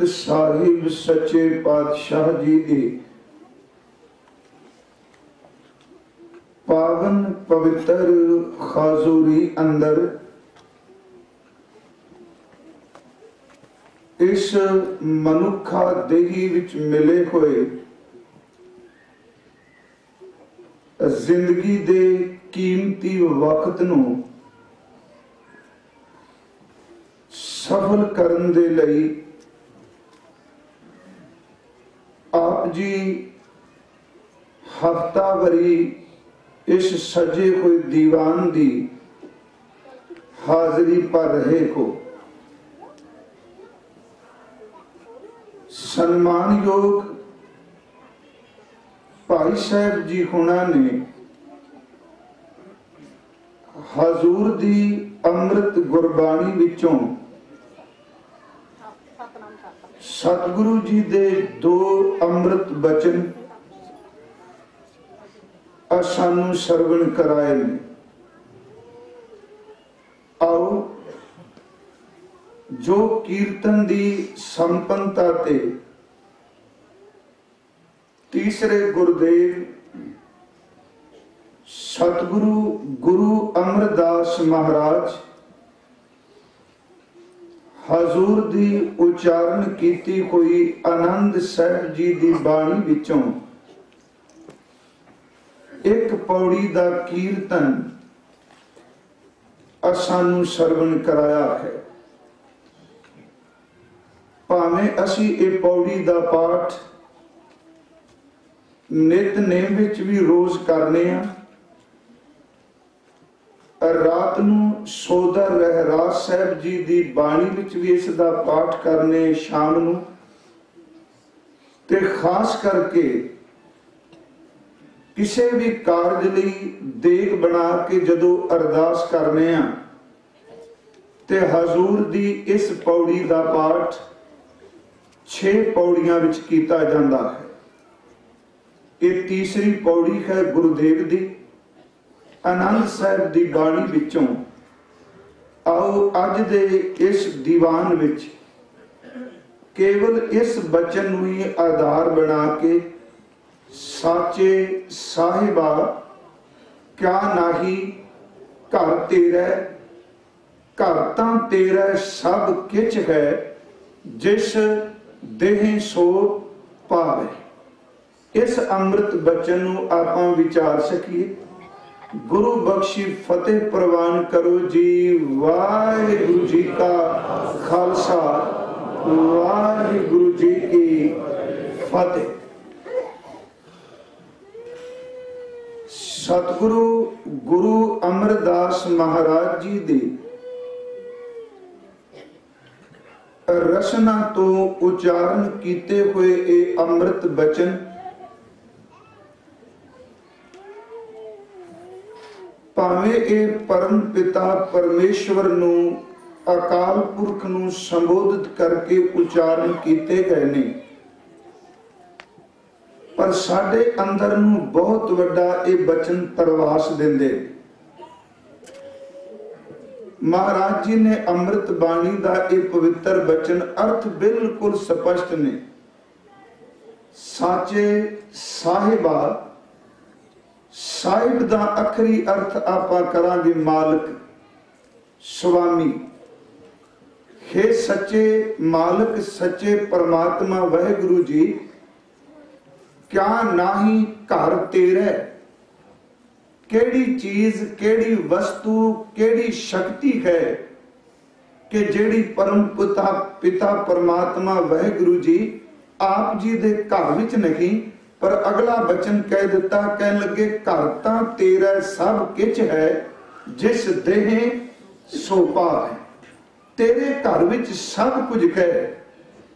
साहिब सच्चे पातशाह जी की पावन पवित्र खाजूरी अंदर इस मनुखा देही विच मिले हुए जिंदगी दे कीमती वक्त नूं सफल करन दे लई आप जी हफ्तावारी इस सजे हुए दीवान दी हाजरी पर रहे हो। सन्मान योग भाई साहब जी हुणा ने हजूर दी अमृत गुरबाणी विचों सतगुरु जी दे दो अमृत बचन सानू सरवण कराए ने। आओ जो कीर्तन दी संपन्नता ते तीसरे गुरुदेव सतगुरु गुरु अमरदास महाराज हजूर दी उच्चारण कीती हुई आनंद साहब जी दी बाणी विचों एक पौड़ी दा कीर्तन असानू सरवण कराया है। भावें असी ए पौड़ी दा पाठ नित नेम विच भी रोज करने आ, ਰਾਤ ਨੂੰ ਸੋਦਰ ਰਹਿਰਾਸ ਸਾਹਿਬ ਜੀ ਦੀ ਬਾਣੀ ਵਿੱਚ ਵੀ ਇਸ ਦਾ ਪਾਠ ਕਰਨੇ ਸ਼ਾਮ ਨੂੰ, ਤੇ ਖਾਸ ਕਰਕੇ ਕਿਸੇ ਵੀ ਕਾਰਜ ਲਈ ਦੇਗ ਬਣਾ ਕੇ ਜਦੋਂ ਅਰਦਾਸ ਕਰਨੇ ਆ ਤੇ ਹਜ਼ੂਰ ਦੀ ਇਸ ਪੌੜੀ ਦਾ ਪਾਠ 6 ਪੌੜੀਆਂ ਵਿੱਚ ਕੀਤਾ ਜਾਂਦਾ ਹੈ। ਇਹ ਤੀਸਰੀ ਪੌੜੀ ਹੈ ਗੁਰੂਦੇਵ ਦੀ ਆਨੰਦ ਸਾਹਿਬ ਦੀ ਬਾਣੀ ਵਿੱਚੋਂ। ਆਓ ਅੱਜ ਦੇ ਇਸ ਦੀਵਾਨ ਵਿੱਚ ਕੇਵਲ ਇਸ ਬਚਨ ਨੂੰ ਹੀ ਆਧਾਰ ਬਣਾ ਕੇ ਸਾਚੇ ਸਾਹਿਬਾ ਕਿਆ ਨਾਹੀ ਘਰ ਤੇਰਾ, ਘਰ ਤਾਂ ਤੇਰਾ ਸਭ ਕਿਛ ਹੈ, ਜਿਸ ਦੇਹ ਸੋ ਪਾਵੇ। ਇਸ ਅੰਮ੍ਰਿਤ ਬਚਨ ਨੂੰ ਆਪਾਂ ਵਿਚਾਰ ਸਕੀਏ। ਗੁਰੂ ਬਖਸ਼ੀ ਫਤਿਹ ਪ੍ਰਵਾਨ ਕਰੋ ਜੀ। ਵਾਹਿਗੁਰੂ ਜੀ ਕਾ ਖਾਲਸਾ, ਵਾਹਿਗੁਰੂ ਜੀ ਕੀ ਫਤਿਹ। ਸਤਿਗੁਰੂ ਗੁਰੂ ਅਮਰਦਾਸ ਮਹਾਰਾਜ ਜੀ ਦੇ ਰਸਨਾ ਤੋਂ ਉਚਾਰਨ ਕੀਤੇ ਹੋਏ ਇਹ ਅੰਮ੍ਰਿਤ ਬਚਨ ਭਾਵੇਂ ਇਹ ਪਰਮ ਪਿਤਾ ਪਰਮੇਸ਼ਵਰ ਨੂੰ, ਅਕਾਲ ਪੁਰਖ ਨੂੰ ਸੰਬੋਧਿਤ ਕਰਕੇ ਉਚਾਰਨ ਕੀਤੇ ਗਏ ਨੇ, ਪਰ ਸਾਡੇ ਅੰਦਰ ਨੂੰ ਬਹੁਤ ਵੱਡਾ ਇਹ ਬਚਨ ਪ੍ਰਵਾਸ ਦਿੰਦੇ। ਮਹਾਰਾਜ ਜੀ ਨੇ ਅੰਮ੍ਰਿਤ ਬਾਣੀ ਦਾ ਇਹ ਪਵਿੱਤਰ ਬਚਨ ਅਰਥ ਬਿਲਕੁਲ ਸਪਸ਼ਟ ਨੇ। ਸਾਚੇ ਸਾਹਿਬਾ, ਸਾਹਿਬ ਦਾ ਆਖਰੀ ਅਰਥ ਆਪਾਂ ਕਰਾਂਗੇ ਮਾਲਕ, ਸੁਆਮੀ। हे ਸੱਚੇ ਮਾਲਕ, ਸੱਚੇ ਪਰਮਾਤਮਾ ਵਾਹਿਗੁਰੂ ਜੀ, ਕਿਆ ਨਾਹੀ ਘਰ ਤੇਰਾ, ਕਿਹੜੀ ਚੀਜ਼, ਕਿਹੜੀ ਵਸਤੂ, ਕਿਹੜੀ ਸ਼ਕਤੀ ਹੈ ਕਿ ਜਿਹੜੀ ਪਰਮ ਪਿਤਾ ਪਰਮਾਤਮਾ ਵਾਹਿਗੁਰੂ ਜੀ ਆਪ ਜੀ ਦੇ ਘਰ ਵਿੱਚ ਨਹੀਂ। ਪਰ ਅਗਲਾ ਬਚਨ ਕਹਿ ਦਿੱਤਾ, ਕਹਿਣ ਲੱਗੇ ਘਰ ਤਾਂ ਤੇਰਾ ਸਭ ਕਿਛ ਹੈ, ਜਿਸ ਦੇਹ ਸੋ ਪਾਵੇ। ਤੇਰੇ ਘਰ ਵਿੱਚ ਸਭ ਕੁਝ ਹੈ,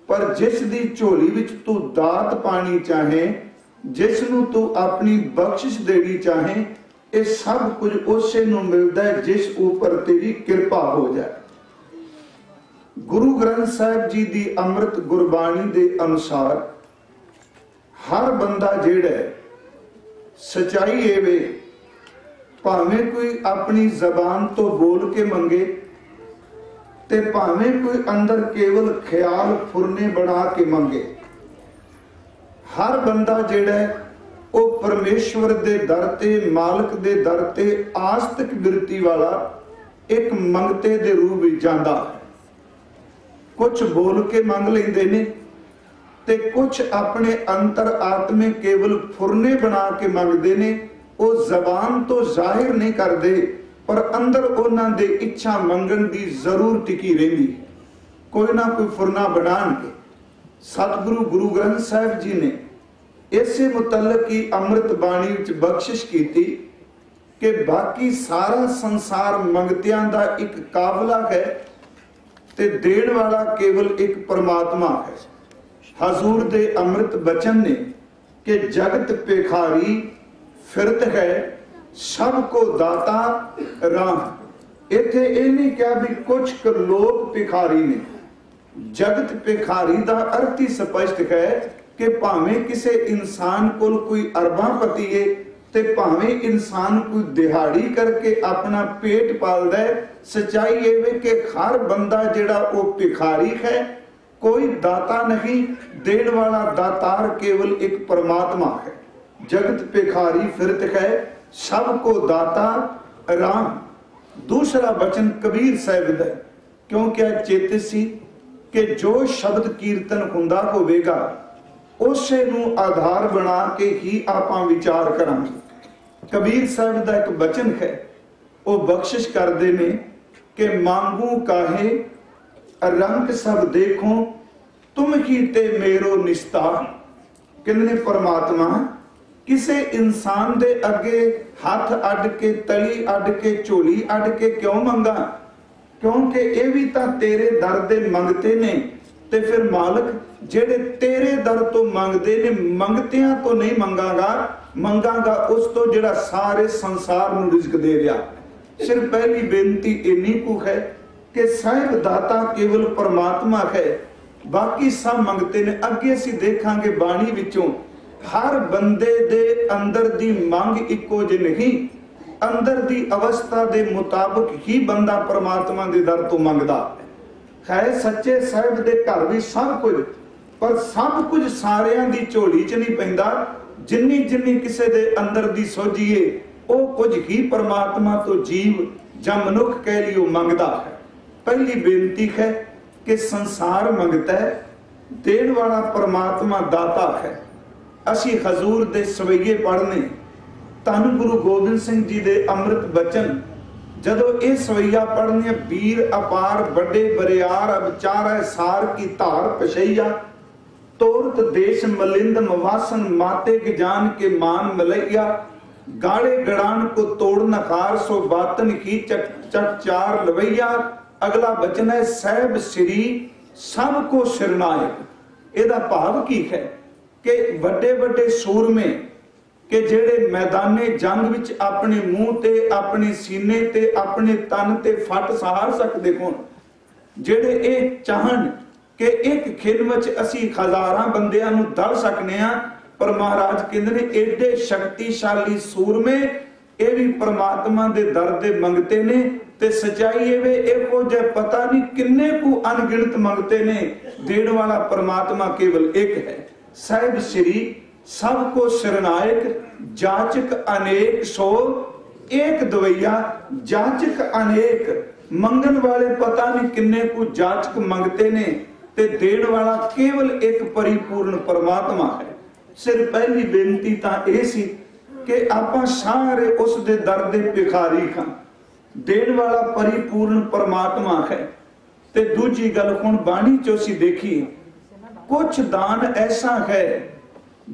ਪਰ ਜਿਸ ਦੀ ਝੋਲੀ ਵਿੱਚ ਤੂੰ ਦਾਤ ਪਾਣੀ ਚਾਹੇ, ਜਿਸ ਨੂੰ ਤੂੰ ਆਪਣੀ ਬਖਸ਼ਿਸ਼ ਦੇਣੀ ਚਾਹੇ, ਇਹ ਸਭ ਕੁਝ ਉਸੇ ਨੂੰ ਮਿਲਦਾ ਹੈ ਜਿਸ ਉੱਪਰ ਤੇਰੀ ਕਿਰਪਾ ਹੋ ਜਾਏ। ਗੁਰੂ ਗ੍ਰੰਥ ਸਾਹਿਬ ਜੀ ਦੀ ਅੰਮ੍ਰਿਤ ਗੁਰਬਾਣੀ ਦੇ ਅਨੁਸਾਰ ਹਰ ਬੰਦਾ ਜਿਹੜਾ ਸਚਾਈ ਇਹ ਵੇ, ਭਾਵੇਂ ਕੋਈ ਆਪਣੀ ਜ਼ਬਾਨ ਤੋਂ ਬੋਲ ਕੇ ਮੰਗੇ ਤੇ ਭਾਵੇਂ ਕੋਈ ਅੰਦਰ ਕੇਵਲ ਖਿਆਲ ਫੁਰਨੇ ਬਣਾ ਕੇ ਮੰਗੇ, ਹਰ ਬੰਦਾ ਜਿਹੜਾ ਉਹ ਪਰਮੇਸ਼ਵਰ ਦੇ ਦਰ ਤੇ, ਮਾਲਕ ਦੇ ਦਰ ਤੇ ਆਸਤਿਕ ਬਿਰਤੀ ਵਾਲਾ ਇੱਕ ਮੰਗਤੇ ਦੇ ਰੂਪ ਵਿੱਚ ਜਾਂਦਾ ਹੈ। ਕੁਝ ਬੋਲ ਕੇ ਮੰਗ ਲੈਂਦੇ ਨੇ ਤੇ ਕੁਝ ਆਪਣੇ ਅੰਤਰ ਆਤਮੇ ਕੇਵਲ ਫੁਰਨੇ ਬਣਾ ਕੇ ਮੰਗਦੇ ਨੇ। ਉਹ ਜ਼ਬਾਨ ਤੋਂ ਜ਼ਾਹਿਰ ਨਹੀਂ ਕਰਦੇ, ਪਰ ਅੰਦਰ ਉਹਨਾਂ ਦੇ ਇੱਛਾ ਮੰਗਣ ਦੀ ਜ਼ਰੂਰ ਟਿਕੀ ਰਹਿੰਦੀ, ਕੋਈ ਨਾ ਕੋਈ ਫੁਰਨਾ ਬਣਾਉਣਗੇ। ਸਤਿਗੁਰੂ ਗੁਰੂ ਗ੍ਰੰਥ ਸਾਹਿਬ ਜੀ ਨੇ ਇਸੇ ਮੁਤਲਕ ਹੀ ਅੰਮ੍ਰਿਤ ਬਾਣੀ ਵਿੱਚ ਬਖਸ਼ਿਸ਼ ਕੀਤੀ ਕਿ ਬਾਕੀ ਸਾਰਾ ਸੰਸਾਰ ਮੰਗਤਿਆਂ ਦਾ ਇੱਕ ਕਾਬਲਾ ਹੈ ਤੇ ਦੇਣ ਵਾਲਾ ਕੇਵਲ ਇੱਕ ਪਰਮਾਤਮਾ ਹੈ। ਹਜ਼ੂਰ ਦੇ ਅੰਮ੍ਰਿਤ ਬਚਨ ਨੇ ਕਿ ਜਗਤ ਭਿਖਾਰੀ ਫਿਰਤ ਹੈ, ਸਭ ਕੋ ਦਾਤਾ ਰਾਮ। ਇੱਥੇ ਇਹ ਨਹੀਂ ਕਿਹਾ ਵੀ ਕੁਝ ਕੁ ਲੋਕ ਭਿਖਾਰੀ ਨੇ। ਜਗਤ ਭਿਖਾਰੀ ਦਾ ਅਰਥ ਹੀ ਸਪਸ਼ਟ ਹੈ ਕਿ ਭਾਵੇਂ ਕਿਸੇ ਇਨਸਾਨ ਕੋਲ ਕੋਈ ਅਰਬਾਂਪਤੀ ਹੈ ਤੇ ਭਾਵੇਂ ਇਨਸਾਨ ਕੋਈ ਦਿਹਾੜੀ ਕਰਕੇ ਆਪਣਾ ਪੇਟ ਪਾਲਦਾ ਹੈ, ਸਚਾਈ ਇਹ ਵੇ ਕਿ ਹਰ ਬੰਦਾ ਜਿਹੜਾ ਉਹ ਭਿਖਾਰੀ ਹੈ, ਕੋਈ ਦਾਤਾ ਨਹੀਂ। ਦੇਣ ਵਾਲਾ ਦਾਤਾਰ ਕੇਵਲ ਇੱਕ ਪਰਮਾਤਮਾ ਹੈ। ਜਗਤ ਭਿਖਾਰੀ ਫਿਰਤ ਹੈ, ਸਭ ਕੋ ਦਾਤਾ ਰਾਮ। ਦੂਸਰਾ ਬਚਨ ਕਬੀਰ ਸਾਹਿਬ ਦਾ, ਕਿਉਂਕਿ ਇਹ ਚੇਤੇ ਸੀ ਕਿ ਜੋ ਸ਼ਬਦ ਕੀਰਤਨ ਹੁੰਦਾ ਹੋਵੇਗਾ ਉਸੇ ਨੂੰ ਆਧਾਰ ਬਣਾ ਕੇ ਹੀ ਆਪਾਂ ਵਿਚਾਰ ਕਰਾਂਗੇ। ਕਬੀਰ ਸਾਹਿਬ ਦਾ ਇੱਕ ਬਚਨ ਹੈ, ਉਹ ਬਖਸ਼ਿਸ਼ ਕਰਦੇ ਨੇ ਕਿ ਮੰਗੂ ਕਾਹੇ ਰੰਗ ਸਭ ਦੇਖੋ, ਤੁਮ ਹੀ ਤੇ ਮੇਰੋ ਨਿਸਤਾਰ। ਕਹਿੰਦੇ ਨੇ ਪਰਮਾਤਮਾ किसे इंसान दे अगे हाथ अड के, तली अड के, झोली अड के क्यों मंगा? क्योंकि ये भी तो तेरे दर दे मंगते ने। ते फिर मालिक जेड़े तेरे दर तो मंगते ने, मंगतियां तो नहीं मंगागा, मंगागा उस तो जेड़ा सारे संसार नूं रिज़्क दे रहा। सिर्फ पहली बेनती इन्नी कु है कि साहिब दाता केवल परमात्मा है, बाकी सब मंगते ने। अगे असीं देखांगे बाणी विचों हर बंदे दे अंदर दी मंग इको जी नहीं, अंदर दी अवस्था दे मुताबिक ही बंदा परमात्मा दे दर तो मंगदा है। सच्चे साहिब दे घर भी सब कुछ, पर सब कुछ सारियां दी झोली च नहीं पैंदा। जिन्नी जिन्नी किसे दे अंदर दी सोझीए वो कुछ ही परमात्मा तो जीव जां मनुख कह लियो मंगदा है। पहली बेनती है कि संसार मंगता है, देण वाला परमात्मा दाता है। असी हजूर दे सवैये पढ़ने, धन गुरु गोबिंद सिंह जी दे अमृत बचन जदों ये सवैया पढ़ने, वीर अपार बड़े बरियार अब चारै सार की धार पछैया, तोरत देश मलिंद मवासन माते के जान के मान मलैया, गाड़े गड़ान को तोड़ नखार सो बातन की चक चक चार लवैया। अगला बचन है सहब श्री सबको सिरनायक। एदा भाव की है कि वड्डे वड्डे सूरमे कि जेड़े मैदाने जंग विच अपने मुंह ते, अपने सीने ते, अपने तन ते फट सहार सकते कौन? जेड़े ये चाहन कि एक खिल विच असी हजारां बंदियां नूं दल सकने आ, पर महाराज कहंदे ने एडे शक्तिशाली सूरमे ये भी परमात्मा दे दर दे मंगते ने। ते सच्चाई ये वे एको जे पता नहीं किन्ने को अनगिनत मंगते ने, देण वाला परमात्मा केवल एक है। साहिब श्री सबको सिरनायक, जाचक अनेक सो एक दवैया। जाचक अनेक, मंगन वाले पता नहीं किन्ने को जाचक मंगते ने, ते देण वाला केवल एक परिपूर्ण परमात्मा है। सिर्फ पहली बेनती तां ये सी कि आपां सारे उस दे दर दे भिखारी खां, देण वाला परिपूर्ण परमात्मा है। ते दूजी गल हुण बाणी चो सी देखिए, कुछ दान ऐसा है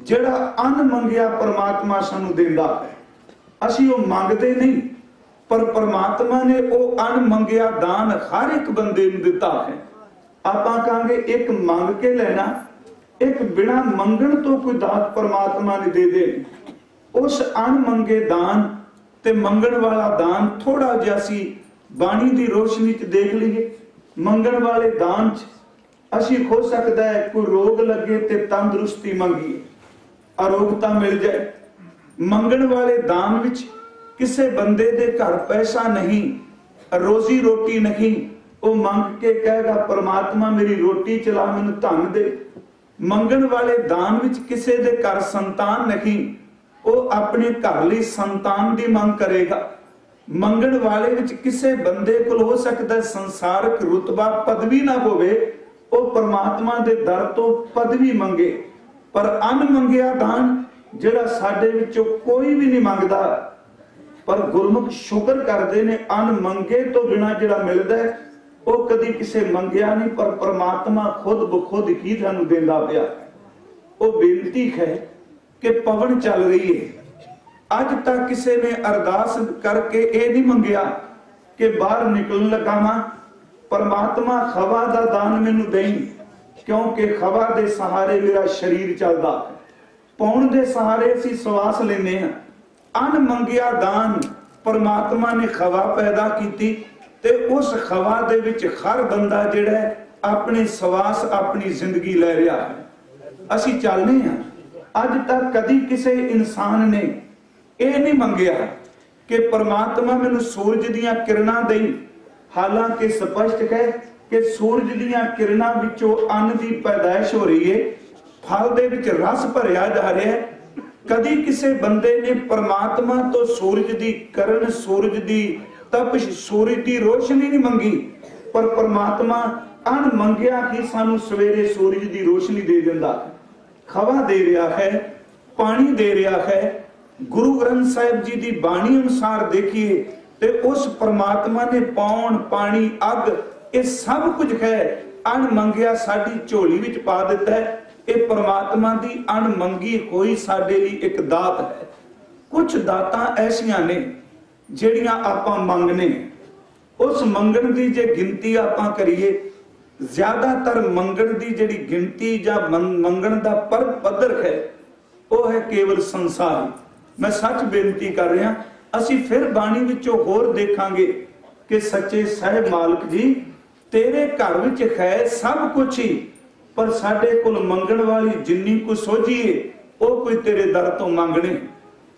जेड़ा अन मंगिया परमात्मा सानू देंदा है। असी वो मंगते नहीं, पर परमात्मा ने वो अन मंगिया दान हर एक बंदे नूं दिता है। आपां कहांगे एक मंग के लेना, एक बिना मंगण तो कोई दात परमात्मा ने दे दे। उस अन मंगे दान ते मंगण वाला दान थोड़ा जिहा सी बाणी दी रोशनी च देख लीए। मंगण वाले दान च असी हो सकता है कोई रोग लगे ते तंदुरुस्ती मंगीए, अरोगता मिल जाए। मंगण वाले दान विच किसे बंदे दे घर पैसा नहीं, रोजी रोटी नहीं, वो मंग के कहेगा परमात्मा मेरी रोटी चला, मैनू धन दे। मंगण वाले दान विच किसे दे घर संतान नहीं, वो अपने घर लई संतान दी मंग करेगा। मंगण वाले विच किसे बंदे कोल हो सकता है संसारक रुतबा पदवी ना होवे, वो परमात्मा दे दर तो पदवी मंगे। पर अन मंगिया दान जेड़ा साडे विचों कोई भी नहीं मंगदा, पर गुरमुख शुक्र करते ने अन मंगे तो बिना जेड़ा मिलदा है वो कदी किसे मंगिया नहीं, पर परमात्मा खुद बखुद ही सानू देंदा पिया। वो बेनती है कि पवन चल रही है, अज तक किसी ने अरदास करके ये नहीं मंगिया कि बाहर निकलने लगा वां, परमात्मा खवा दा दान मैनू देई, क्योंकि खवा दे सहारे मेरा शरीर चलदा, पौण दे सहारे असीं श्वास लेने हैं। अन मंगिया दान परमात्मा ने खवा पैदा की, ते उस खवा दे विच हर बंदा जिहड़ा अपनी श्वास अपनी जिंदगी लै रहा है। असीं चलने हैं। अज तक कदी किसी इंसान ने यह नहीं मंगिया कि परमात्मा मैनू सूरज दीयां किरणां देई। हालांकि स्पष्ट है कि सूरज दीयां किरणां विचों अन्न दी पैदाइश हो रही है, फल दे विच रस भरिया जा रहा है। कदी किसी बंदे ने परमात्मा तो सूरज दी किरण, सूरज दी तपश, सूरज दी रोशनी नहीं मंगी, पर परमात्मा अन मंगिया ही सानू सवेरे सूरज दी रोशनी दे दिंदा, खवा दे रहा है, पानी दे रहा है। गुरु ग्रंथ साहिब जी दी बाणी अनुसार देखिए ते उस परमात्मा ने पौन, पानी, अग, ये सब कुछ है अन मंगिया साडी झोली विच पा दिता है। ये परमात्मा की अणमंगी हुई साडे लई एक दात है। कुछ दातां ऐसियां ने जिहड़ियां आपां मंगने, उस मंगण की जे गिनती आपां करिए, ज्यादातर मंगण की जिहड़ी गिनती जां मंगण दा पर पद्धर है वह है केवल संसार। मैं सच बेनती कर रहा, असीं फिर बाणी विचों होर देखांगे कि सच्चे साहिब मालक जी तेरे घर विच है सब कुछ ही, पर साडे कोल मंगण वाली जिन्नी को सोझी है वह कोई तेरे दर तो मंगने।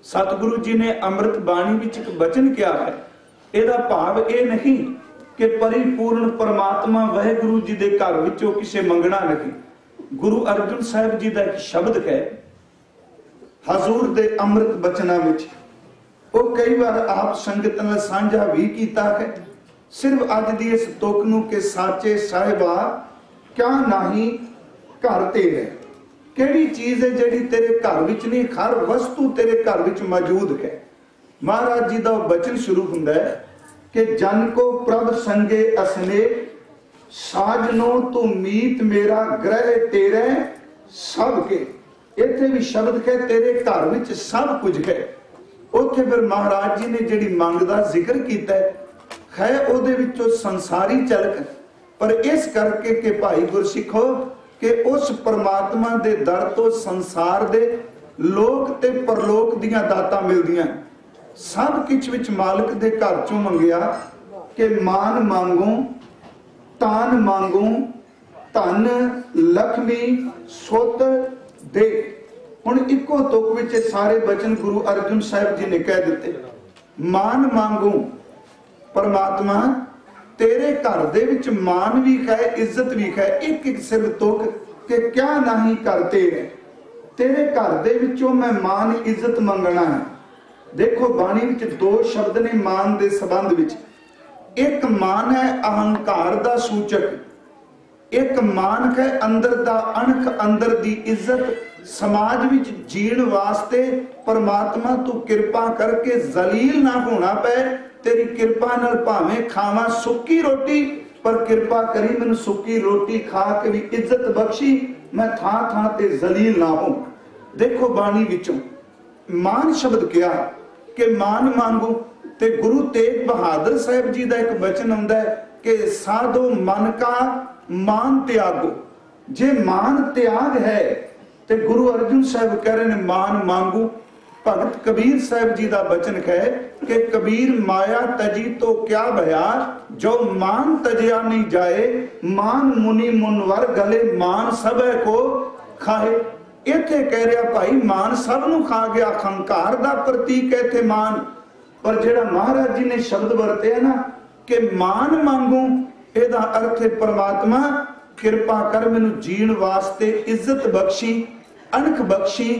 सतगुरु जी ने अमृत बाणी विच एक वचन किया है, ਇਹਦਾ ਭਾਵ ਇਹ नहीं कि परिपूर्ण परमात्मा वाहिगुरु जी के घर विचों किसे मंगना नहीं। गुरु अर्जन साहिब जी का एक शब्द है हजूर दे अमृत बचना विच, वो कई बार आप संगत नाल साझा भी कीता है। सिर्फ अज दी इस तुक नूं कि साचे साहिबा क्या नहीं घर तेरे, केड़ी चीज है जिहड़ी तेरे घर विच नहीं, हर वस्तु तेरे घर विच मौजूद है। महाराज जी का वचन शुरू हुंदा है कि जन को प्रभ संगे असने, साजनो तू मीत मेरा ग्रह तेरे सब के। इत्थे भी शब्द है तेरे घर विच सब कुछ है। उत्थे फिर महाराज जी ने जिहड़ी मंग दा जिक्र कीता है उहदे विचों संसारी झलक, पर इस करके कि भाई गुरसिखो कि उस परमात्मा दे दर तो संसार दे लोक ते परलोक दियां दातां मिलदियां। सब किछ विच मालिक दे घर चों मंगिया कि मान मांगू, तान मांगू, धन लक्ष्मी सुत दे। हुण इको तुक विच सारे वचन गुरु अर्जन साहिब जी ने कह दिते। मान मांगू, परमात्मा तेरे घर दे विच मान भी है, इज्जत भी है। एक एक सिर तुक कि क्या नहीं करते है, तेरे घर दे विचों मैं मान इज्जत मंगना है। देखो बाणी विच दो शब्द ने मान दे संबंध विच। एक मान है अहंकार दा सूचक, एक मान है अंदर दा अणख, अंदर दी इज्जत। समाज विच जीण वास्ते परमात्मा तू कृपा करके जलील ना होना पे। तेरी कृपा नाल भावें खावां सुक्की रोटी, पर कृपा करी मैनूं सुक्की रोटी खा के भी इज्जत बख्शी, मैं थां थां ते जलील ना हो। देखो बाणी विचों मान शब्द क्या कि मान मांगू। ते गुरु तेग बहादुर साहिब जी का एक वचन आंदा है कि साधो मन का मान त्यागो। जे मान त्याग है तो गुरु अर्जुन साहिब कह रहे हैं मान मांगू। भगत कबीर साहिब जी का वचन है कि कबीर माया तजी तो क्या भया, जो मान तजिया नहीं जाए, मान मुनि मुनवर गले, मान सब को खाए। इत्थे कह रहा भाई मान सब नूं खा गया, अहंकार दा प्रतीक है इत्थे मान। पर जिहड़ा महाराज जी ने शब्द वरते ना कि मान मांगू, इहदा अर्थ है परमात्मा कृपा कर मैनूं जीण वास्ते इज्जत बख्शी, अणख बख्शी।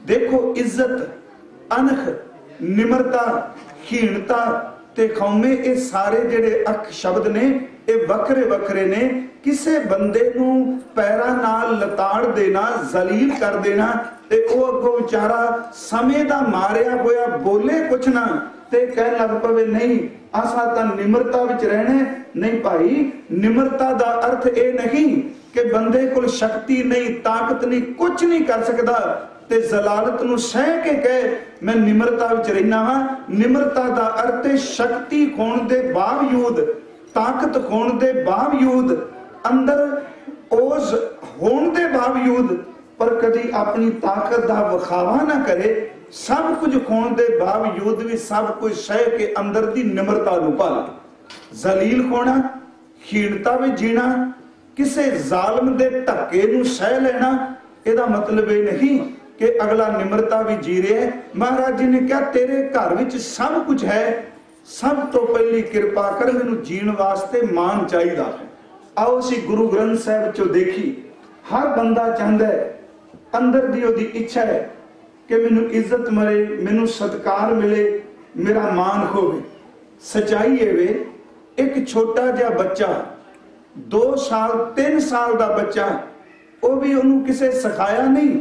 देखो इज्जत, अणख, निमरता, हीणता ते खौमे, ये सारे जिहड़े अख शब्द ने ये वखरे वखरे ने। किसे बंदे नूं पैरां नाल लताड़ देना, जलील कर देना, ते वो अगों विचारा समय दा मारिया होया बोले कुछ ना ते कह लग पवे नहीं असां तां निमरता विच रहने। नहीं भाई, निमरता दा अर्थ ये नहीं कि बंदे कोल शक्ति नहीं, ताकत नहीं, कुछ नहीं कर सकदा ते जलालत नूं सह के कहे मैं निमरता विच रहना हां। निमरता दा अर्थ है शक्ति होण दे बावजूद, ताकत होण दे बावजूद, अंदर ओज होण दे बावजूद, पर कदी अपनी ताकत दा विखावा ना करे। सब कुछ होण दे बावजूद भी सब कुछ सह के अंदर दी निमरता नूं पाले। जलील होना, हीणता में जीना, किसे जालम दे धक्के नूं सह लेना, इहदा मतलब ये नहीं कि अगला निमरता भी जी रहा है। महाराज जी ने कहा तेरे घर विच सब कुछ है, सब तो पहली कृपा कर मैनूं जीण वास्ते मान चाहिदा है। आओ असीं गुरु ग्रंथ साहिब चो देखी, हर बंदा चाहता है, अंदर दी ओदी इच्छा है कि मैनूं इज्जत मिले, मैनूं सत्कार मिले, मेरा मान होवे। सच्चाई है वे एक छोटा जिहा बच्चा 2 साल 3 साल का बच्चा, वो भी उन्होंने किसे सिखाया नहीं।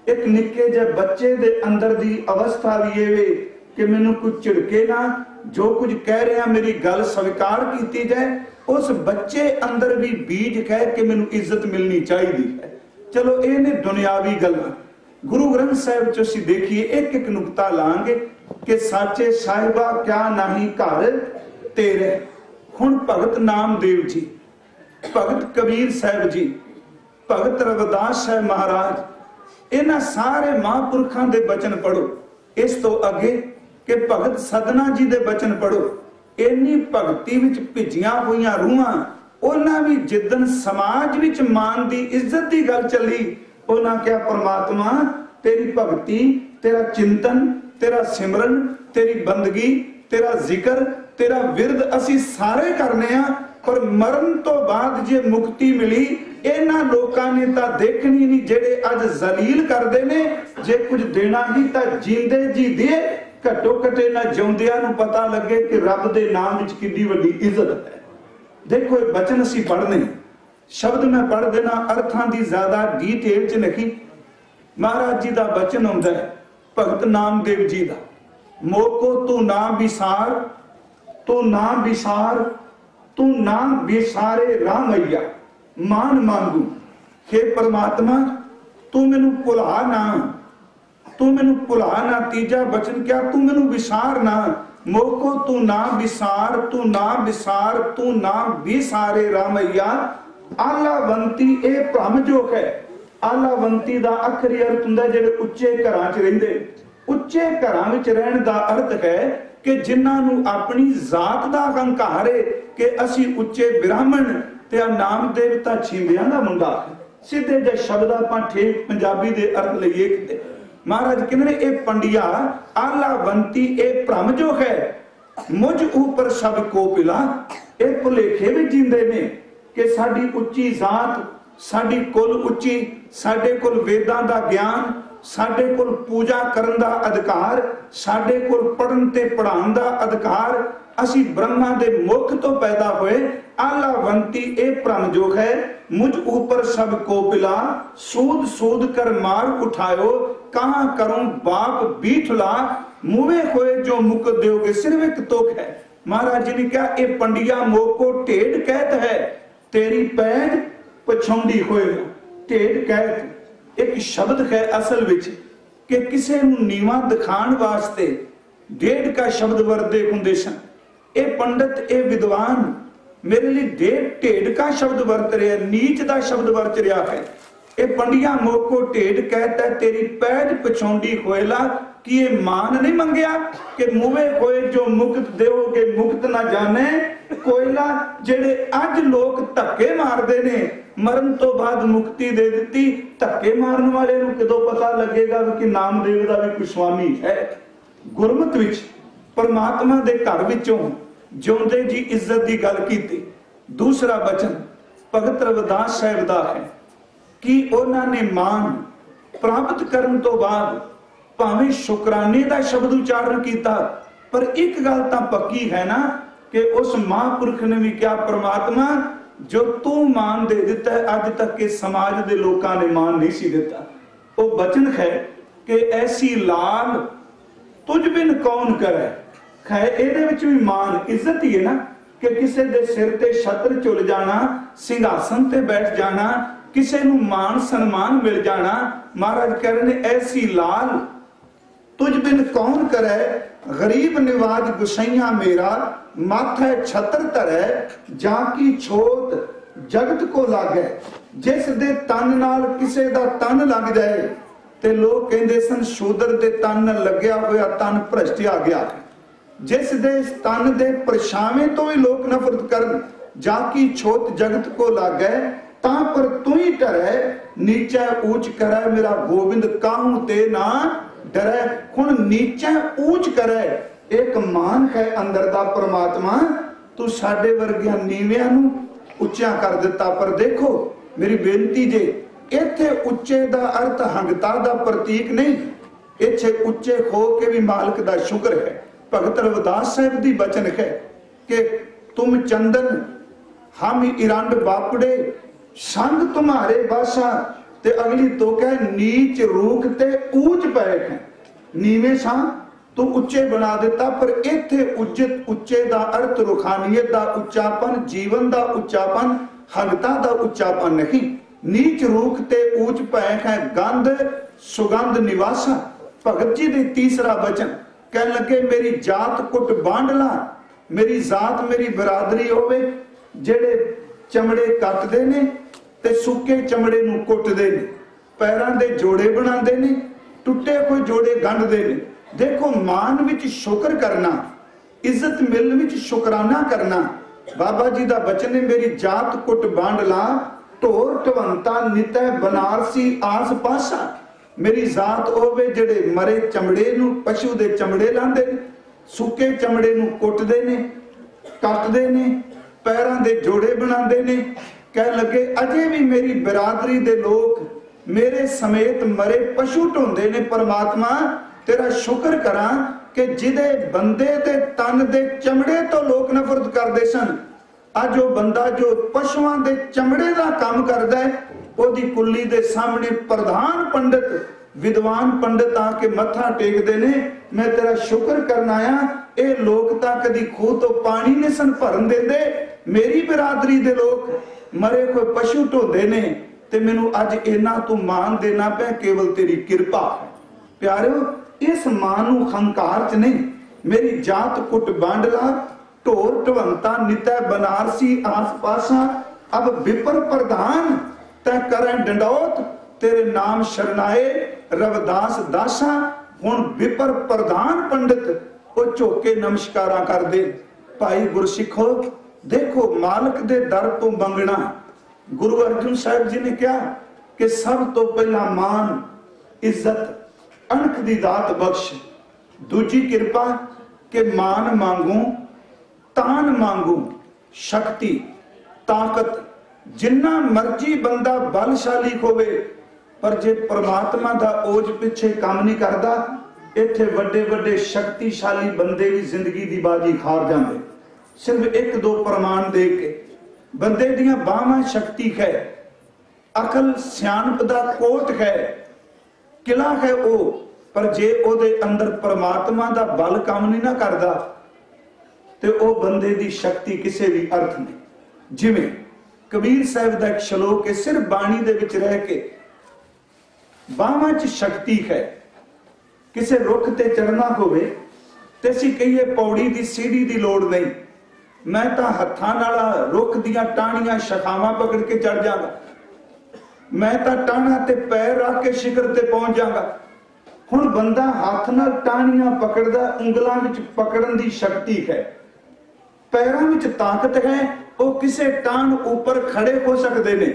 एक निक्के जे बच्चे दे अंदर दी अवस्था भी ये वे कि मैनू कुछ झिड़के ना, जो कुछ कह रहा मेरी गल स्वीकार की जाए। उस बच्चे अंदर भी बीज है कि मैनू इज्जत मिलनी चाहिए है। चलो ये ने दुनियावी गल्लां। गुरु ग्रंथ साहिब च असीं देखिए एक एक नुकता लांगे कि साचे साहिबा क्या नाही घर तेरे। हुण भगत नामदेव जी, भगत कबीर साहिब जी, भगत रविदास साहिब महाराज, इन्हां सारे महापुरखां दे बचन पढ़ो। इस तो अगे कि भगत सदना जी दे बचन पढ़ो। इन्नी भगती विच भिजियां होईयां रूहां, उन्हां भी जिदन समाज विच मान दी इज्जत दी गल चली, उन्हां क्या परमात्मा तेरी भगती, तेरा चिंतन, तेरा सिमरन, तेरी बंदगी, तेरा जिक्र, तेरा विरद असी सारे करने आ, पर मरण तो बाद जे मुक्ति मिली इन्हां लोकां ने तां देखनी नहीं जेड़े अज जलील करदे ने। जे कुछ देना ही तां जींदे जी दे, घट्टो घट इन्हां जिउंदियां नूं पता लगे कि रब दे नाम विच कितनी वड्डी इज्जत है। देखो ये बचन असी पढ़ने, शब्द मैं पढ़ देना, अर्थां दी ज्यादा डिटेल च नहीं। महाराज जी दा बचन हुंदा है भगत नामदेव जी दा, मोको तू ना विसार, तू ना विसार, तू ना विसारे रामैया मान मांगू। हे परमात्मा तू मैनू भुला ना, तू मैनू भुला ना। तीजा बचन क्या, तू मैनू विसार ना। मोको तू ना विसार, तू ना विसार, तू ना विसारे रामैया। आलावंती ए भ्रम जो है, आलावंती दा आखरी अर्थ हुंदा जिहड़े उच्चे घरां च रहिंदे। उच्चे घरां विच रहण दा अर्थ है कि जिन्हां नूं अपनी जात दा हंकार है कि असी उच्चे ब्राह्मण ते नामदेव तां छिंदियां दा मुंडा। सीधे जे शब्द आपां ठीक पंजाबी दे अर्थ लईए किते महाराज कहंदे ए पंडिया आलावंती ए भ्रम जो है मुझ ऊपर सब कोपिला। ए भुलेखे भी जींदे ने कि साडी उच्ची जात, साडी कुल उच्ची, साडे कोल वेदां दा ज्ञान, साडे कोल पूजा करन दा अधिकार, साडे कोल पढ़न ते पढ़ाउण दा अधिकार, असी ब्रह्मा दे मुख तो पैदा हुए। आलावंती ए भ्रम जो है मुझ ऊपर सब कोपिला। सूद सूद कर मार उठायो, कहां करूं बाप बीठला। मुवे होए जो मुक दोगे सिर्फ एक तोक है। महाराज जी ने कहा ए पंडिया मोको ढेड कहत है, तेरी पैज पछौंडी होए। ढेड कहत एक शब्द है असल विच कि किसे नूं नीवा दिखाण वास्ते ढेड का शब्द वरते हुंदे सन। ए पंडित ए विद्वान मेरे लिए ढेड का शब्द वर्त रहे, नीच का शब्द वर्त रहा है। ए पंडिया मोको ढेड कहता है, तेरी पैज पछौंडी होएला। कि ये मान नहीं मंगया कि मुवे होए जो मुक्त देओगे मुक्त ना जाने। कोयला जेड़े अज लोग धक्के मारदे ने, मरण तो बाद मुक्ति दे दी, धक्के मारन वाले नूं कदों पता लगेगा कि नामदेव दा भी कोई स्वामी है। गुरमत विच परमात्मा दे घर विचों जिउंदे जी इज्जत दी गल कीती। दूसरा बचन भगत रविदास साहिब दा है कि उन्हां ने मान प्राप्त करन तो बाद भावें शुकराने का शब्द उच्चारण किया, पर एक गल तां पक्की है ना कि उस महापुरुष ने भी क्या, परमात्मा जो तू मान दे दिता है अज तक के समाज के लोगों ने मान नहीं सी दिता। वो बचन है कि ऐसी लाल तुझ बिन कौन करे। खै ਇਹਦੇ ਵਿੱਚ भी मान इज्जत ही है ना कि किसी के सिर ते छत्र झुल जाना, सिंहासन ते बैठ जाना, किसी नूं मान सन्मान मिल जाना। महाराज कह रहे ने ऐसी लाल तुझ बिन कौन करे। गरीब निवाज गुसैया मेरा माथे छत्र धरै, जाकी छोट जगत को लागे। जिस दे तन नाल किसे दा तन लग जाए ते लोग कहंदे सन शूदर दे तन लग्या होया तन भ्रष्ट आ गया। जिस दे तन दे परछावें तो ही लोग नफरत करन, जाकी छोट जगत को लागे। तां पर तू ही डरै नीचा ऊंच करे, मेरा गोबिंद काहू ते ना डरै। हुण नीचा ऊंच करे एक मान है अंदर दा परमात्मा, तू साडे वर्गियां नीवियां नूं उच्चा कर दिता। पर देखो मेरी बेनती जे इत्थे उच्चे दा अर्थ हंगता दा प्रतीक नहीं, इत्थे उच्चे हो के भी मालिक दा शुक्र है। भगत रविदास साहिब दी बचन है कि तुम चंदन हम इरंड बापड़े, संग तुम्हारे बासा। ते अगली तो कह नीच रूख ते ऊंच पै है। नीवे सा तू उच्चे बना दिता, पर इत्थे उच्चत उच्चे दा अर्थ रूहानियत दा उच्चापन, जीवन दा उच्चापन, हंगता दा उच्चापन नहीं। नीच रूख ते ऊंच पैख है गंध सुगंध निवासा। भगत जी ने तीसरा वचन कह लगे मेरी जात कुट बांड ला, मेरी जात मेरी बरादरी होवे जेड़े चमड़े कटदे ने ते सुके चमड़े नूं कुटदे ने, पैरां दे जोड़े बनांदे ने, टुटे कोई जोड़े गंढदे ने। देखो मान विच शुक्र करना, इज्जत मिल विच शुकराना करना। बाबा जी दा वचन है मेरी जात कुट बांड ला, ढोर ढवंता नितै बनारसी आस पासा। मेरी जात होवे जेड़े मरे चमड़े नूं पशु दे चमड़े लांदे ने, सुके चमड़े नूं कुटदे ने, कटदे ने, पैरां दे जोड़े बनांदे ने। कह लगे अजे भी मेरी बिरादरी दे लोग मेरे समेत मरे पशु ढोंदे ने। परमात्मा तेरा शुक्र करा कि जिदे बंदे दे तन दे चमड़े तो लोग नफरत करदे सन, अज वो बंदा जो पशुआं दे चमड़े दा काम करदा है, ओदी कुल्ली दे सामने प्रधान पंडित विद्वान पंडित आके मत्था टेकदे ने। मैं तेरा शुक्र करना आया, ये लोग तां कदी खूह तो पानी नहीं सन भरन देंदे, मेरी बिरादरी दे लोग मरे कोई पशु ढोंदे ने ते मैनू अज इन्ना तू मान देना पे केवल तेरी कृपा। प्यारो इस मान नू हंकार च नहीं, मेरी जात कुट बांड ला, ढोर ढवंता नितै बनारसी आस पासा। अब विपर प्रधान तै करें डंडौत, तेरे नाम शरणाए रविदास दासा। हुण विपर प्रधान पंडित वो झोके नमस्कारा कर दे। भाई गुरसिखो देखो मालिक दे दर तो मंगना, गुरु अर्जुन साहब जी ने कहा कि सब तो पहला मान इज्जत अणख दी दात बख्श, दूजी कृपा के मान मांगू तान मांगू शक्ति ताकत। जिन्ना मर्जी बंदा बलशाली होवे पर जे परमात्मा दा ओज पिछे काम नहीं करता, इत्थे वड्डे वड्डे शक्तिशाली बंदे भी जिंदगी दी बाजी खार जांदे। सिर्फ एक दो प्रमाण दे के बंदे दियां बाहां शक्ति है, अकल सियाणप दा कोट है, किला है वो, पर जे ओदे अंदर परमात्मा दा बल काम नहीं ना करदा ते ओ बंदे दी शक्ति किसी भी अर्थ नहीं। जिवें कबीर साहब दा एक श्लोक है, सिर्फ बाणी दे विच रह के बाहां च शक्ति है। किसी रुख ते चढ़ना होवे ते असीं कहिए पौड़ी दी सीढ़ी दी लोड़ नहीं, मैं तां हत्थां नाल रुख दियां टाहणियां शाखावां पकड़ के चढ़ जांगा, मैं तां टाहणा ते पैर रख के शिखर ते पहुंच जांगा। हुण बंदा हत्थ नाल टाहणियां पकड़दा, उंगलां विच पकड़न दी शक्ति है, पैरां विच ताकत है, वो किसे टाण ऊपर खड़े हो सकते ने,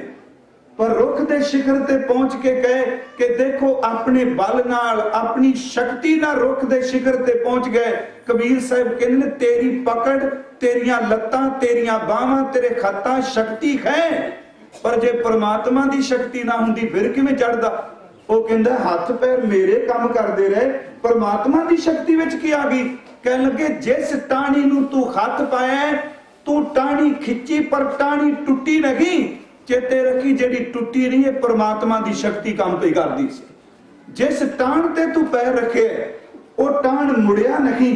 पर रुख दे शिखर ते पहुंच के कहे कि देखो अपने बल नाल अपनी शक्ति नाल रुख दे शिखर ते पहुंच गए। कबीर साहब कहने तेरी पकड़, तेरियां लत्तां, तेरियां बाहां, तेरे खत्ता शक्ति है, पर जे परमात्मा दी शक्ति ना हुंदी फिर किवें चढ़दा। वो कहंदा हथ पैर मेरे काम करदे रहे, परमात्मा दी शक्ति विच की आ गई। कहन लगे जिस टाणी नूं तू हथ पाया तू टाणी खिंची पर टाणी टुटी नहीं, चेते रखी जेड़ी टुटी नहीं है परमात्मा दी शक्ति काम पे करदी सी। जिस टाण ते तू पैर रखे वो टाण मुड़िया नहीं,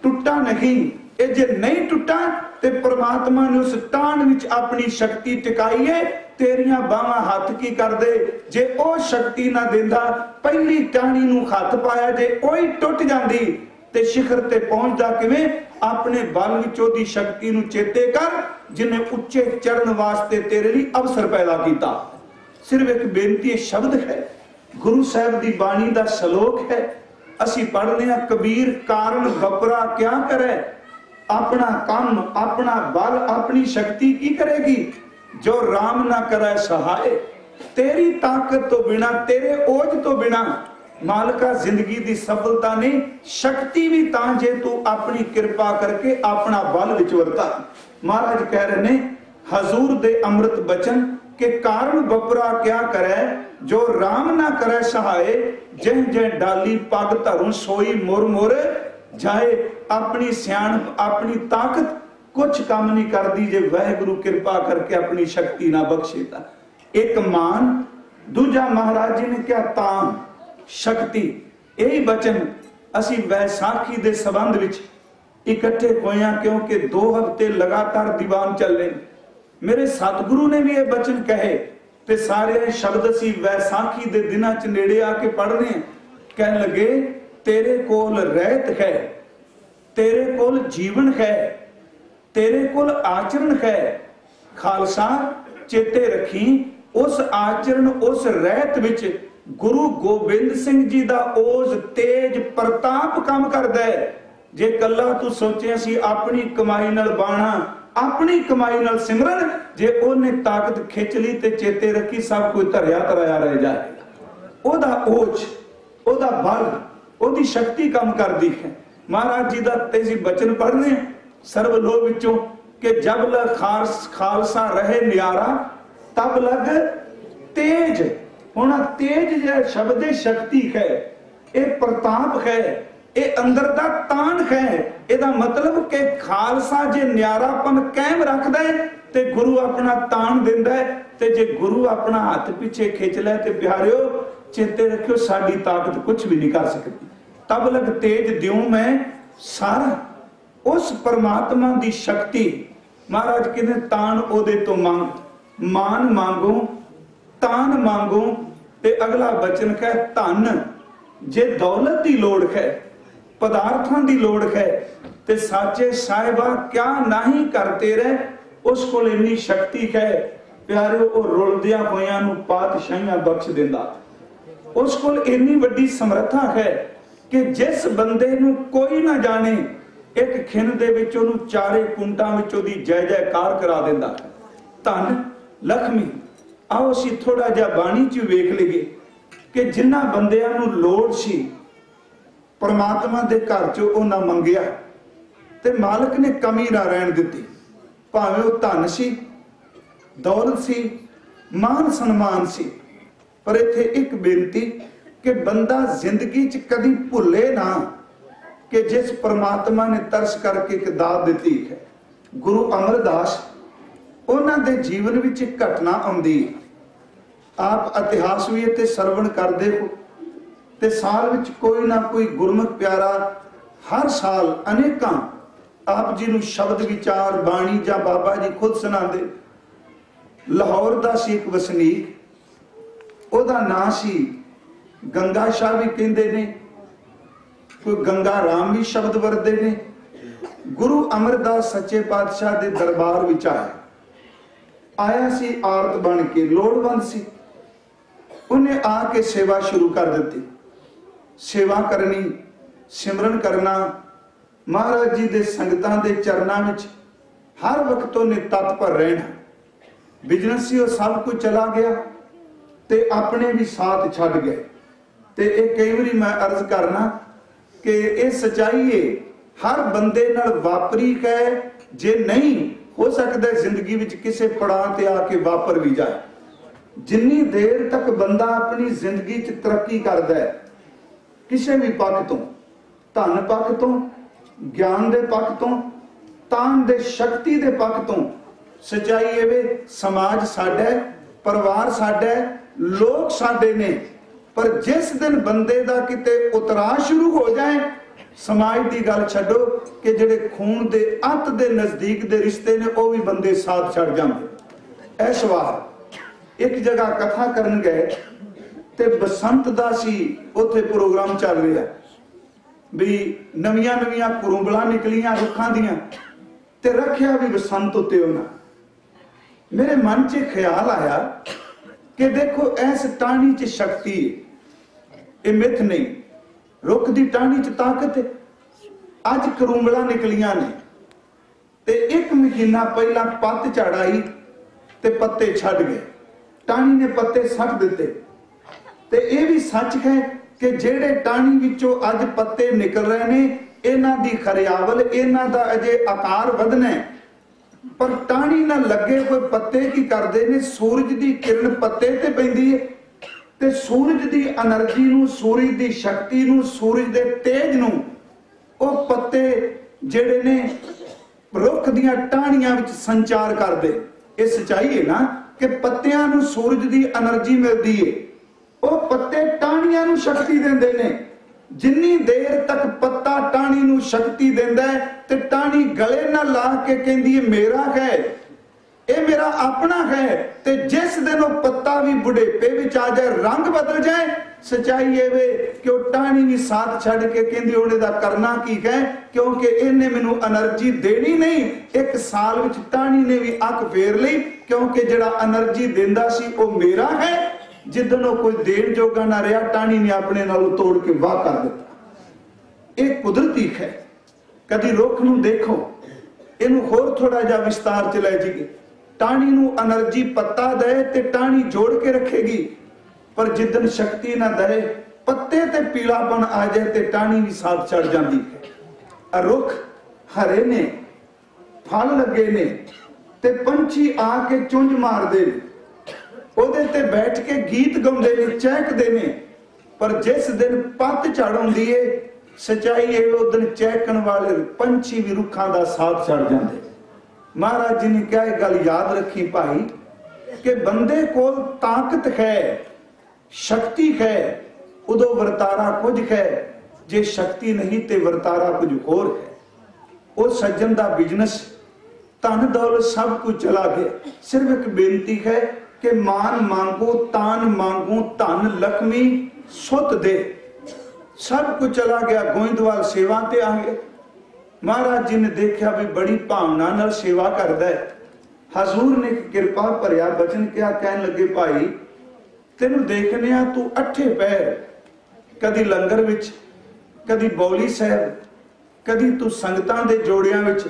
टुटा नहीं। ये जे नहीं टुटा ते परमात्मा ने उस टाण विच अपनी शक्ति टिकाई है। तेरियां बाहां हाथ की कर दे, जे ओ शक्ति ना देंदा पहली टाणी नूं हाथ पाया जे ओही टुट जांदी ते शिखर ते पहुंचदा किवें। अपने बल विच ओदी शक्ति नूं चेते कर जिन्हें उच्चे चढ़न वास्ते तेरे लिए अवसर पैदा किया। सिर्फ एक बेनती शब्द है, गुरु साहब दी बाणी दा श्लोक है, असी पढ़ने हैं कबीर कारण बपरा क्या करे, अपना काम अपना बल अपनी शक्ति की करेगी, जो राम ना करे सहाय। तेरी ताकत तो बिना तेरे ओज तो बिना मालका जिंदगी दी सफलता नहीं, शक्ति भी तां जे तू अपनी कृपा करके अपना बल विच वरता। महाराज कह रहे ने हजूर दे अमृत बचन के कारण बपरा क्या करे, जो राम ना करे सहाय। जह जह डाली पग धरूं सोई मुर मुर जाए, अपनी सियाणप अपनी ताकत कुछ काम नहीं करती जे वाहिगुरु कृपा करके अपनी शक्ति ना बख्शेता। एक मान, दूजा महाराज जी ने क्या तान शक्ति। यही बचन असी वैसाखी दे संबंध विच इकट्ठे होया क्योंकि 2 हफ्ते लगातार दीवान चल रहे। मेरे सतगुरु ने भी ये बचन कहे ते सारे शब्द असी वैसाखी दे दिनां च नेड़े आके पढ़ने, कहन लगे तेरे कोल रहत है, तेरे कोल जीवन है, तेरे कोल आचरण है। खालसा चेते रखी उस आचरण उस रहत विच गुरु गोबिंद सिंह जी दा ओज तेज प्रताप काम करदा है। जे कला तू सोचे सी अपनी कमाई नाल बाणा, अपनी कमाई नाल सिमरन, जे ओने ताकत खिंच ली ते चेते रखी सब कोई धरिया तराया रह जाएगा। ओदा ओज, ओदा बल, ओदी शक्ति काम करदी है। महाराज जी दा तेजी बचन पढ़ने सर्वलोक विचों कि जब लग खालसा रहे न्यारा तब लग तेज। होना तेज जो शब्द शक्ति है, ये प्रताप है, ये अंदर दा तान है। एदा मतलब कि खालसा जे न्यारापन कायम रखदा है ते गुरु अपना तान दिंदा है, ते जे गुरु अपना हाथ पीछे खिंच ले ते प्यारियो चेते रखियो साडी ताकत कुछ भी नहीं कर सकती। तब लग तेज द्यूं मैं सारा, उस परमात्मा दी शक्ति। महाराज कहते तान ओदे तो मांग, मान मांगो तान मांगो। ते अगला बचन है धन, जे दौलत की लोड़ है, पदार्थों की लोड़ है, ते साचे साहिबा क्या नहीं करते रहे। उस को इन्नी शक्ति है प्यारे, वो रुलदिया होया नूं पातशाहियां बख्श दिंदा। उस को इन्नी वड्डी समर्था है कि जिस बंदे नूं कोई ना जाने एक खिन दे विच ओनूं चारे कुंटां विच ओदी जय जयकार करा दिंदा। धन लक्ष्मी। आओ असीं थोड़ा जिहा बाणी च वेख लईए कि जिन्हां बंदियां नूं लोड़ सी परमात्मा दे घर च उन्हां मंगिया ते मालक ने कमी ना रहन दित्ती। भावें वो धन सी, दौलत सी, मान सन्मान सी, पर इत्थे एक बेनती कि बंदा जिंदगी च कदी भुले ना कि जिस परमात्मा ने तरस करके एक दात दी है। गुरु अमरदास उन्हां दे जीवन विच एक घटना आउंदी। आप इतिहास भी इत्थे सरवण करदे हो ते साल विच कोई ना कोई गुरमुख प्यारा हर साल अनेकां आप जी नूं शब्द विचार बाणी जां बाबा जी खुद सुणांदे। लाहौर दा सी एक वसनीक, ओदा नां सी गंगा शाह भी कहंदे ने, कोई गंगा राम भी शब्द वरते ने। गुरु अमरदास सच्चे पातशाह के दरबार विच आया सी आरत बन के, लोड़वंद सी। उन्हें आके सेवा शुरू कर दी। सेवा करनी, सिमरन करना, महाराज जी के संगतां के चरणों में हर वक्त उन्हें तत्पर रहना। बिजनेस ही सब कुछ चला गया ते अपने भी साथ छड़ गए। ते एक कई बारी मैं अर्ज करना कि ये सच्चाई है, हर बंदे नाल वापरी है। जे नहीं हो सकता जिंदगी विच किसी पड़ाव ते आके वापर भी जाए। जिन्नी देर तक बंदा अपनी जिंदगी च तरक्की करता है किसी भी पक्ष तो, धन पक्ष तो, ज्ञान के पक्ष तो, तान दे शक्ति के पक्ष तो, सच्चाई ये समाज साडा है, परिवार साडा है, लोग साडे ने। पर जिस दिन बंदे दा किते उतराव शुरू हो जाए, समाज की गल छड्डो कि जिहड़े खून दे अंत दे नजदीक दे रिश्ते ने वो भी बंदे साथ छड़ जाते। इस वार एक जगह कथा करन गए ते बसंत दा सी उत्थे प्रोग्राम चल रहा भी नवियां नवियां कुरुंबला निकलियां रुखां दियां ते रखिया भी बसंत उत्ते उन्हां। मेरे मन च ख्याल आया कि देखो इस टाणी च शक्ति है, मिथ नहीं। रुख की टाणी च ताकत है। अज करूंबला निकलियां ने ते एक महीना पहला पत्त चढ़ाई ते पत्ते छड़ गए, टाणी ने पत्ते सट दिते। ते यह भी सच है कि जेड़े टाणी विचों अज पत्ते निकल रहे ने, इन्हां दी खरियावल, इन्हां दा अजे आकार वधना है। पर टाणी ना लगे कोई पत्ते की करते ने, सूरज की किरण पत्ते ते पैंदी है ते सूरज की एनर्जी नूं, सूरज की शक्ति नूं, सूरज के तेज नूं ओ पत्ते जेड़े ने रुख दीआं टाहणियां विच संचार करदे। ये सच्चाई है ना कि पत्तियां नूं सूरज की एनर्जी मिलती है, वो पत्ते टाहणियां नूं शक्ति देंदे ने। जिन्नी देर तक पत्ता टाणी नूं शक्ति देंदा है ते टाणी गले ना ला के कहंदी है मेरा है, ये मेरा अपना है। ते जिस दिन वो पत्ता भी बुढ़ेपे विच आ जाए, रंग बदल जाए, सच्चाई ये वे कि वो टाणी भी साथ छड़ के कहंदी उहने दा करना की है, क्योंकि इन्हें मैनू एनर्जी देनी नहीं। एक साल विच टाणी ने भी अक फेर ली, क्योंकि जिहड़ा एनर्जी देंदा सी वो मेरा है। जिदन वो कोई देण जोगा ना रहा, टाणी ने अपने नालों तोड़ के वाह कर दिता। ये कुदरती है। कदी रुख नूं देखो, इनू होर थोड़ा जा विस्तार च लै जाइए। टाणी नूं एनर्जी पत्ता दे ते टाणी जोड़ के रखेगी, पर जिदन शक्ति ना दे, पत्ते ते पीलापन आ जाए ते टाणी भी साथ चढ़ जाती है। रुख हरे ने, फल लगे ने, ते पंछी आके चुंझ मारदे ने, ओदे ते बैठ के गीत गाउंदे ने, चहकदे ने। पर जिस दिन पत चढ़ आउंदी है, सच्चाई है उस दिन चहकण वाले पंछी भी रुखां दा साथ चढ़ जाते। महाराज जी ने क्या गल याद रखी भाई, कि बंदे को ताकत है, शक्ति है, उदो वर्तारा कुछ है, जे शक्ति नहीं ते वर्तारा कुछ होर है। वो सज्जन दा बिजनेस, धन दौलत सब कुछ चला गया। सिर्फ एक बेनती है कि मान मांगो, तान मांगो, धन लक्ष्मी सुत दे। सब कुछ चला गया, गोइंदवाल सेवा ते आ गए। महाराज जी ने देखा भी बड़ी भावना नाल सेवा करदा है। हजूर ने कृपा भरिया बचन क्या कहन लगे, भाई तेनू देखने आ, तू अठे पैर, कदी लंगर विच, कदी बौली साहब, कदी तू संगतां दे जोड़ियां विच,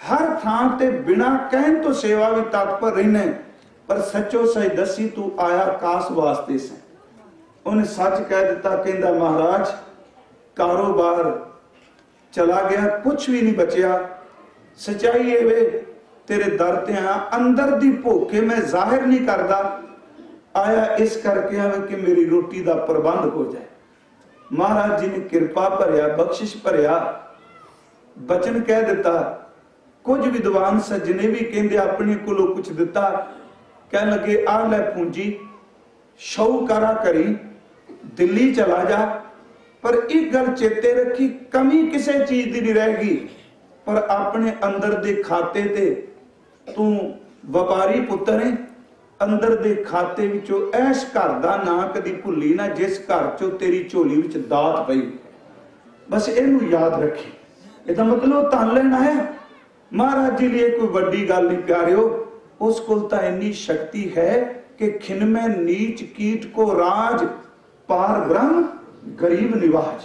हर थां ते बिना कहन तो सेवा भी तत्पर रहना। पर सचो सच दसी तू आया कास वास्ते से। उन्हें सच कह दिता, कहंदा महाराज कारोबार चला गया, कुछ भी नहीं बचिया। सच्चाई ये वे तेरे दर ते आया, अंदर दी भूखे मैं जाहिर नहीं करदा, आया इस करके आवे कि मेरी रोटी दा प्रबंध हो जाए। महाराज जी ने कृपा भरिया, बख्शिश भरिया बचन कह दिता। कुछ विद्वान सज्जने भी कहंदे अपने कोलों कुछ दिता, कह लगे आ ले पूंजी, शौकारा करी, दिल्ली चला जा। पर एक गल चेते रखी, कमी किसी चीज की नहीं रहेगी। पर अपने अंदर दे खाते ते तू व्यापारी पुत्र है, अंदर दे खाते विचों ऐश घर दा ना कदी भुल्ली ना, जिस घर चो तेरी झोली विच दात पई। बस इनू याद रखी। इसदा मतलब धन लेना है। महाराज जी लिए कोई वड्डी गल नहीं प्यारियो, उस कोल तां इन्नी शक्ति है कि खिनमे नीच कीट को राज, पार ब्रह्म गरीब निवाज।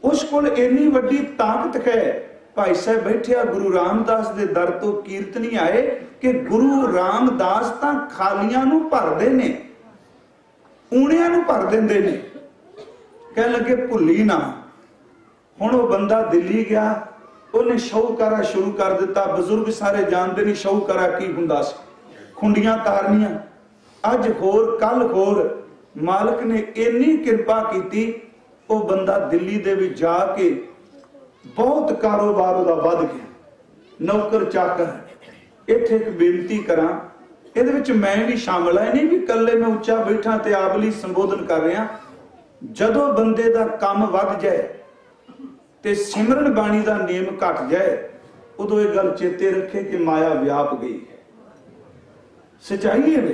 उस कोल इन्नी वड्डी ताकत है। भाई साहब बैठे गुरु रामदास दे दर तो कीर्तनी आए कि गुरु रामदास तां खालियां नूं भरदे ने, ऊणियां नूं भर दिंदे ने। कह लगे भुल्ली ना। हुण वो बंदा दिल्ली गया, उन्हें शौकारा शुरू कर दिता। बजुर्ग सारे जानते नहीं शौकारा की हुंदा सी, खुंडियां तारनियां। अज होर कल होर, मालक ने इन्नी कृपा की, वो बंदा दिल्ली दे विच जाके बहुत कारोबार उहदा वध गया, नौकर चाकर। इत्थे एक बेनती करा, इहदे विच मैं भी शामिल है, नहीं भी कल्ले मैं उच्चा बैठा ते आपली संबोधन कर रहा। जदों बंदे दा काम वध जाए ते सिमरन बाणी दा नेम घट जाए, उदों ये गल चेते रखे कि माया व्याप गई है। सच्चाई है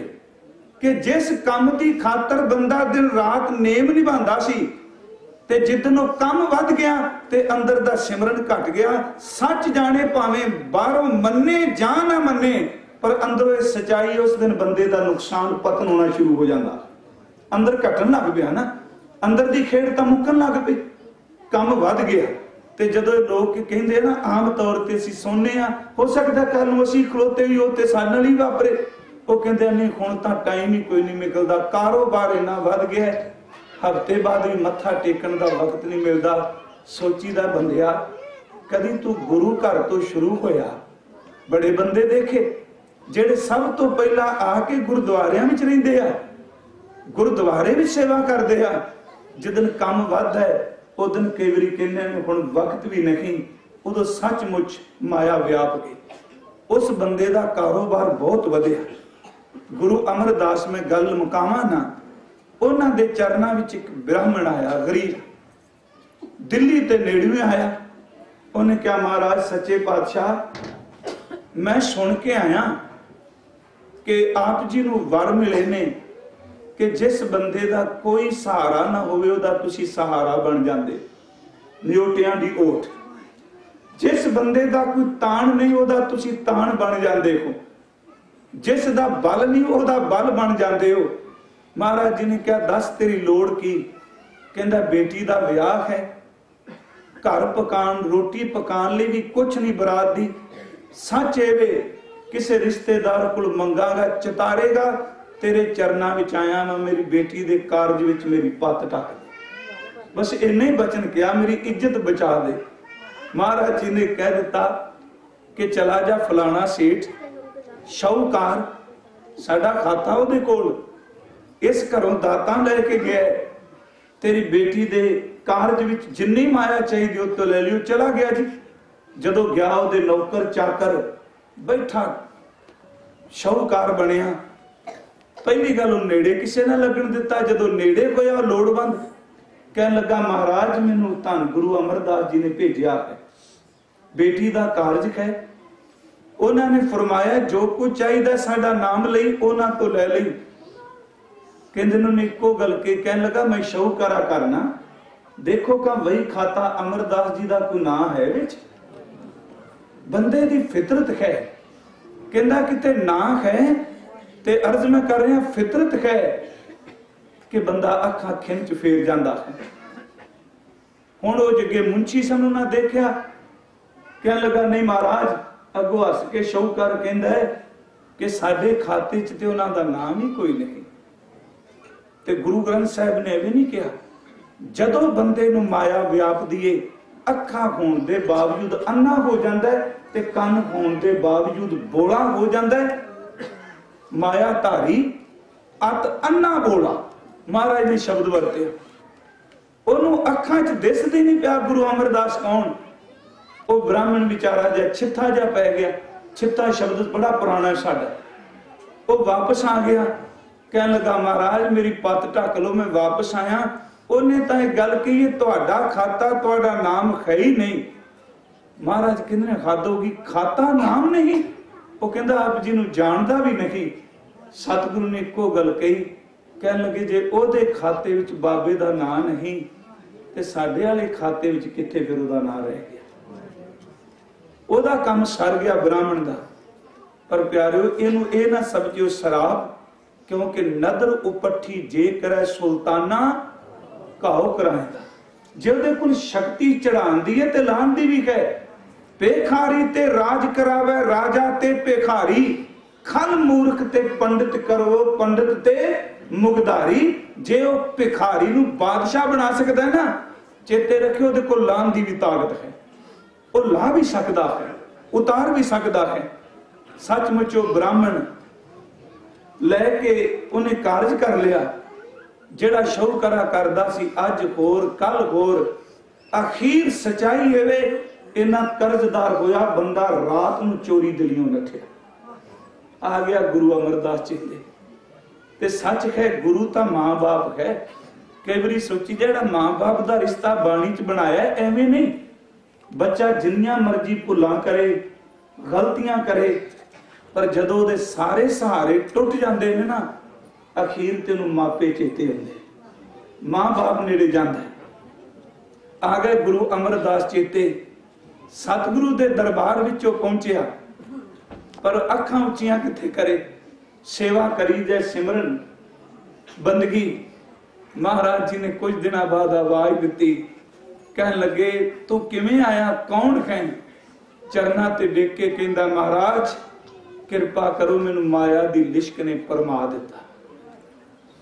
कि जिस काम की खातर बंदा दिन रात नेम निभांदा सी, ते जिदन कम वध गया ते अंदर दा सिमरन घट गया। सच जाने भावें बाहरों मन्ने जा ना मन्ने, पर अंदरों सच्चाई उस दिन बंदे दा नुकसान पतन होना शुरू हो जाता। अंदर घटन लग पिया ना, अंदर दी खेड़ तां मुकन लग पई, कम वध गया। ते जदों लोग कहंदे ना आम तौर ते असीं सुनने आ, हो सकदा कल नूं असीं खलोते भी हो ते साडे नाल ही वापरे। वो कहंदे नहीं हुण तां टाइम ही कोई नहीं निकलदा, कारोबार इन्ना वध गया, हफ्ते बाद भी मत्था टेकन का वक्त नहीं मिलता। सोचीदा बंदिया, कदी तू गुरु घर तो शुरू होया, बड़े बंदे देखे जेड़े सब तो पहला आके गुरुद्वारियां विच रहिंदे आ, गुरुद्वारे भी सेवा करते आ। जिदन काम वध है उस दिन कई बारी कहने हुण वक्त भी नहीं, उदों सचमुच माया व्याप गई। उस बंदे का कारोबार बहुत वधिया। गुरु अमरदास में गल मुकावा ना, उन्हां दे चरनां विच एक ब्राह्मण आया, गरीब, दिल्ली ते नेड़े आया। उन्हें क्या महाराज सच्चे पातशाह, मैं सुन के आया कि आप जी नूं वर मिले ने कि जिस बंदे दा कोई सहारा ना होवे उहदा तुसीं सहारा बन जांदे। नियोटियां दी ओट, जिस बंदे दा कोई ताण नहीं उहदा तुसीं ताण बन जांदे हो, जिस दा बल नहीं उहदा बल बन जांदे हो। महाराज जी ने कहा दस तेरी लोड़ की? कहंदा बेटी दा विआह है, घर पकान रोटी पकान लई भी कुछ नहीं बरात दी। सच एवे किसे रिश्तेदार कोल मंगांगा चितारेगा, तेरे चरनां विच आया मैं, मेरी बेटी दे कारज विच मेरी पत ढक दे। बस इन्ना ही बचन किया, मेरी इज्जत बचा दे। महाराज जी ने कह दिता कि चला जा फलाना सेठ शाहूकार, साडा खाता उहदे कोल, इस घरों दातां लैके गया, तेरी बेटी दे कारज विच जिन्नी माया चाहिए उस तो ले लियो। चला गया जी। जदों गया उहदे नौकर चाकर बैठा शाहूकार बनिया। पहली गल उह नेड़े किसे ना लगन दिता। जदों नेड़े होया लोड़वंद कहन लगा महाराज मैनू धन गुरु अमरदास जी ने भेजिया है, बेटी दा कारज है। उन्होंने फरमाया जो कुछ चाहिए साडा नाम लई उन्हां तो ले लई। कहंदे ने इक्को गल के कहन लगा मैं शाहूकारा करना, देखो का वही खाता अमरदास जी दा कोई ना है विच? बंदे दी फितरत है। कहंदा किते ना है ते अर्ज मैं कर रहा फितरत है कि बंदा अखा खिंच फेर जाता है। हुण वो जगे मुंशी सानू ना देखा, कहन लगा नहीं महाराज, अगो हस के शाहूकार कहंदा है कि साडे खाते च ते उन्हां दा नाम ही कोई नहीं। ते गुरु ग्रंथ साहिब ने भी नहीं कहा जदों बंदे नूं माया व्यापदी है, अखा होण दे बावजूद अन्ना हो जाता है ते कन होण दे बावजूद बोला हो जाता है। माया धारी अत अन्ना बोला महाराज ने शब्द वरते। ओनू अखां च दिसदी नहीं पिया गुरु अमरदास कौन। वो ब्राह्मण बेचारा जा छिथा जा पै गया। छिथा शब्द बड़ा पुराना साडा। वो वापस आ गया, कहन लगा महाराज मेरी पत ढक लो, मैं वापस आया। उन्हें तो एक गल कही है तुहाडा खाता तुहाडा नाम है ही नहीं। महाराज किन्ने हद होगी, खाता नाम नहीं? वो कहंदा आप जी नूं जानदा भी नहीं। सतगुरु ने इक्को गल कही, कहन लगे जे ओदे खाते विच बाबे दा नाम नहीं ते साडे वाले खाते विच किथे फिर ओदा नाम रह गया? ओदा काम सर गया ब्राह्मण दा। पर प्यारिओ इहनूं इह ना समझिओ शराब, क्योंकि नदर उपट्ठी जे करे सुल्ताना घाओ कराएगा। जे ओदे कोल शक्ति चढ़ांदी है ते लांदी भी है। पेखारी ते राज करावे राजा ते पेखारी, खल मूर्ख ते पंडित करो पंडित ते मुगधारी। जे वो भिखारी नूं बादशाह बना सकता है ना, चेते रखियो ओदे कोल लान दी भी ताकत है। वो ला भी सकता है, उतार भी सकता है। सचमुच वो ब्राह्मण लैके उन्हें कारज कर लिया। जेड़ा शाहूकारा करदा सी अज होर कल होर। अखीर सच्चाई है इन्ना कर्जदार होया बंदा रात नूं चोरी दिलियों नठिया। आ गया गुरु अमरदास चेते। ते सच है गुरु तो मां बाप है। कई बारी सोची जेड़ा मां बाप का रिश्ता बाणी च बनाया एवें नहीं। बच्चा जिन्नियां मर्जी भुलां करे गलतियां करे, पर जदों दे सारे सहारे टुट जाते हैं ना, अखीर तेनू मापे चेते आउंदे, मां बाप नेड़े जांदा है। आ गए गुरु अमरदास चेते। सतगुरु दे दरबार विचों पहुंचिया, पर अखां उच्चियां किथे करे। सेवा करी जाए सिमरन बंदगी। महाराज जी ने कुछ दिनों बाद आवाज दी, कहन लगे तू किवें आया, कौन है? चरना ते डिग के कहंदा महाराज किरपा करो, मैनू माया दी लिश्क ने फरमा दिता,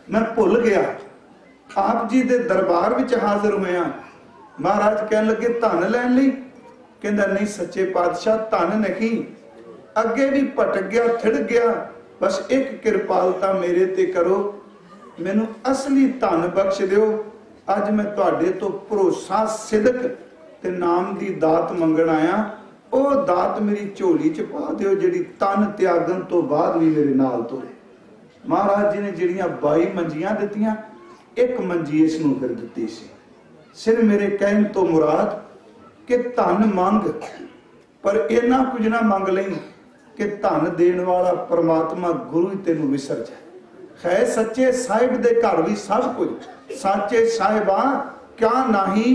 मैं भुल गया। आप जी दे दरबार विच हाजिर होया। महाराज कहन लगे धन लैन लई? कहंदा नहीं सच्चे पातशाह धन नहीं, अगे भी भटक गया थिड़ गया, बस एक किरपालता मेरे ते करो, मैनू असली धन बख्श दिओ। अज मैं तुहाडे तो भरोसा सिदक ते नाम दी दात मंगण आया। ਉਹ ਦਾਤ ਮੇਰੀ ਝੋਲੀ ਚ ਪਾ ਦਿਓ ਜਿਹੜੀ ਤਨ ਤਿਆਗਣ ਤੋਂ ਬਾਅਦ ਵੀ ਮੇਰੇ ਨਾਲ ਤੁਰੇ। ਮਹਾਰਾਜ ਜੀ ਨੇ ਜਿਹੜੀਆਂ 22 ਮੰਜੀਆਂ ਦਿੱਤੀਆਂ, ਇੱਕ ਮੰਜੀ ਇਸ ਨੂੰ ਫਿਰ ਦਿੱਤੀ ਸੀ। ਸਿਰ ਮੇਰੇ ਕਹਿਣ ਤੋਂ ਮੁਰਾਦ ਕਿ ਧਨ ਮੰਗ, ਪਰ ਇਹਨਾਂ ਕੁਝ ਨਾ ਮੰਗ ਲਈ, कि धन देण वाला परमात्मा गुरु ही तेनू विसर जाए। है सच्चे साहिब दे घर भी सब कुछ, साचे साहिबा क्या नाही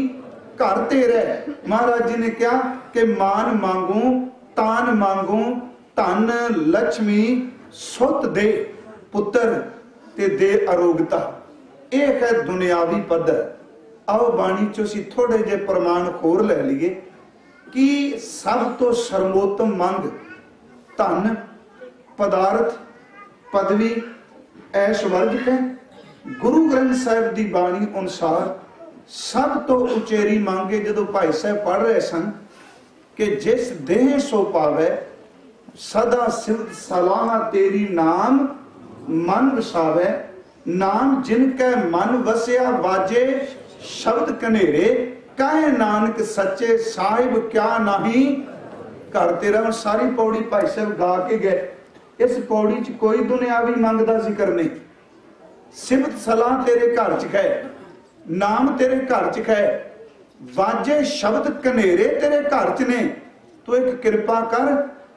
घर तेरे। महाराज जी ने कहा कि मान मांगू तान मांगू, धन लक्ष्मी सुत दे पुत्र ते दे अरोगता। यह है दुनियावी पद्धर। आओ बाणी चो असीं थोड़े जे प्रमाण होर लै लीए कि सब तो सर्वोत्तम मंग धन पदार्थ पदवी ऐश्वर्य है। गुरु ग्रंथ साहिब की बाणी अनुसार सब तो उचेरी मंग है, जदों भाई साहब पढ़ रहे सन कि जिस देह सो पावे सदा सिवत सलाह तेरी नाम मन वसावे। नाम जिनके मन वसिया वाजे शब्द कनेरे, कहे नानक सच्चे साहिब क्या नहीं घर तेरा। सारी पौड़ी भाई साहब गा के गए। इस पौड़ी च कोई दुनियावी मंग दा जिक्र नहीं। सिफत सलाह तेरे घर च है, नाम तेरे घर च है, वाजे शब्द कनेरे तेरे घर च ने। तो एक कृपा कर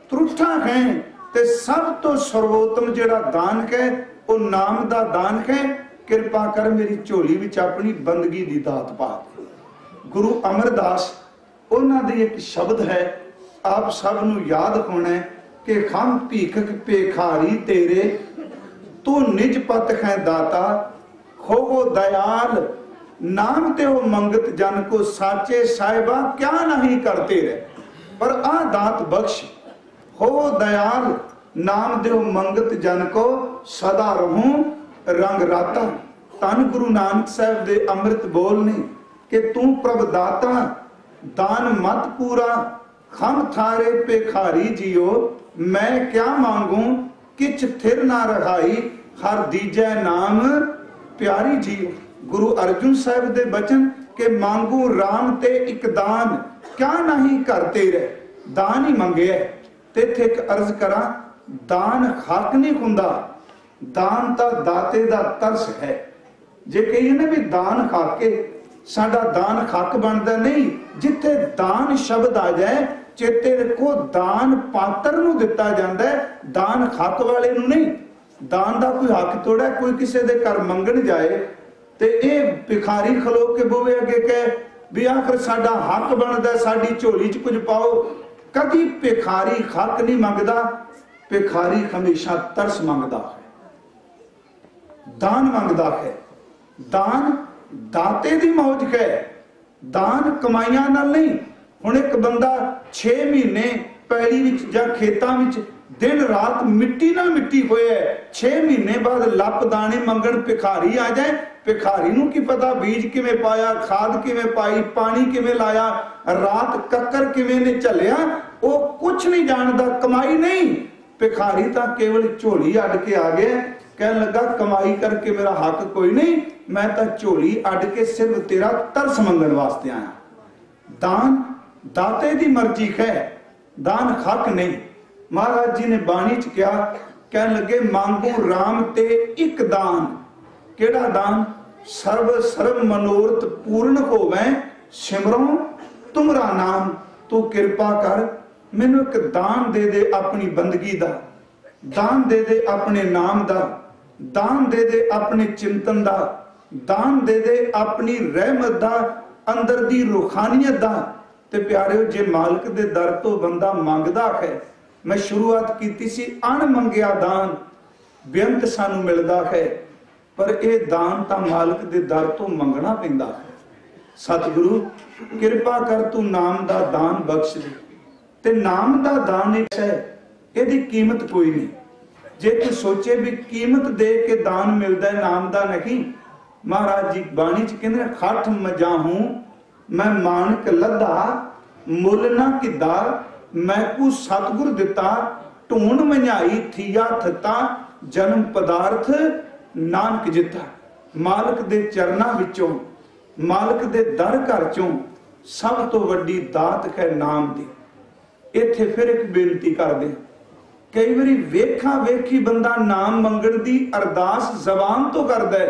त्रुठा है ते सब तो सर्वोत्तम जेड़ा दान है वो नाम दा दान है। कृपा कर मेरी झोली विच अपनी बंदगी दी दात पा। गुरु अमरदास उन्हां दी एक शब्द है, आप सब नूं याद होना है कि खम भीखक पेखारी तेरे, तू निज पत है दाता। हो दयाल नाम ते हो मंगत जन को, साचे साहिबा क्या नहीं करते रहे। पर आ दात बख्श हो दयाल नाम दे मंगत जन को, सदा रहूं रंग राता। तन गुरु नानक साहब दे अमृत बोल ने कि तू प्रभ दाता दान मत पूरा, खम थारे पेखारी जियो मैं क्या मांगू, किच थिर ना रहाई हर दीजै नाम प्यारी जियो। गुरु अर्जुन साहब दे बचन के मांगू राम ते एक दान, क्या नहीं करते रहे। दान ही मंगे ते इत्थे एक अर्ज करा, दान हक नहीं हुंदा, दान ता दाते दा तरस है। जे कहिए ना भी दान खाके साडा दान हक बनता नहीं, जिथे दान शब्द आ जाए चेते रखो दान पात्र नूं दिता जांदा है, दान हक वाले नूं नहीं। दान दा कोई हक थोड़ा, कोई किसी दे घर मंगण जाए ते ये भिखारी खलो के बूहे अगे कहे भी आखिर साडा हक बनता, साडी झोली च कुछ पाओ। कभी भिखारी हक नहीं मंगदा, भिखारी हमेशा तरस मंगदा है, दान मंगदा है। दान दाते दी मौज है, दान कमाइयां नाल नहीं। हुण एक बंदा 6 महीने पैली विच जां खेतां विच दिन रात मिट्टी नाल मिट्टी होया, 6 महीने बाद लप दाने मंगण भिखारी आ जाए। भिखारी नूं की पता बीज किवें पाया, खाद किवें पाई, पानी किवें लाया, रात कक्कर किवें ने झलिया, वो कुछ नहीं जानदा, कमाई नहीं। भिखारी तां केवल झोली अड के आ गया, कहने लगा कमाई करके मेरा हक कोई नहीं, मैं तो झोली अड के सिर्फ तेरा तरस मंगण वास्ते आया। दान दाते दी मर्जी है, दान हक नहीं। महाराज जी ने बाणी च क्या कहने लगे, मांगू राम ते एक दान। केड़ा दान? सर्व सर्व मनोरथ पूर्ण होवे, सिमरों तुमरा नाम। तू कृपा कर मैनू एक दान दे दे अपनी बंदगी दा, दान दे दे अपने नाम दा, दान दे दे अपने चिंतन दा, दान दे दे अपनी रहमत दा, अंदर दी रूहानियत दा। ते प्यारे जे मालिक दे दर तो बंदा मंगदा है, मैं शुरुआत की सी अण मंगिया दान बेअंत सानू मिलदा है, पर यह दान तो मालिक दे दर तो मंगना पैंदा है। सतगुरु कृपा कर तू नाम दा दान बख्श दे। ते नाम दा दान एक है, यदी कीमत कोई नहीं। जे तू सोचे भी कीमत दे के दान मिलता है, नाम दा नहीं। महाराज जी बाणी च कहंदे खठ मजाहूं मैं मानक लद्दा, मुल ना किदा मैं को सतगुर दिता, ढूंढ मझाई थिया थता, जन्म पदार्थ नानक जिता। मालिक दे चरना विचों, मालिक दे दर घर चों सब तो वड्डी दात है नाम दी। इत्थे फिर एक बेनती कर दे, कई बारी वेखा वेखी बंदा नाम मंगण दी अरदास जबान तो करदा है,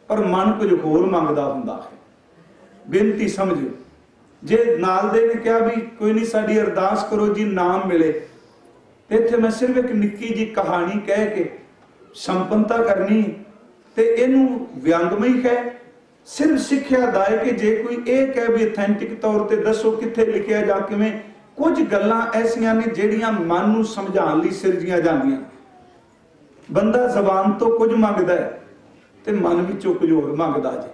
पर मन कुछ होर मंगदा हुंदा है। बेनती समझो, जे नाल दे ने कहा भी कोई नहीं साडी अरदास करो जी नाम मिले, इत्थे मैं सिर्फ एक निक्की जी कहानी कह के संपन्नता करनी ते इनू व्यंगमई है, सिर्फ सिक्ख्या दाए कि जे कोई ये कहे भी अथेंटिक तौर पर दसो कित्थे लिखिया जा किवें, कुछ गल्लां ऐसियां ने जिहड़ियां मन नूं समझाउण लई सिरजियां जांदियां। बंदा जबान तो कुछ मंगदा है ते मन विचों कुछ होर मंगदा जे।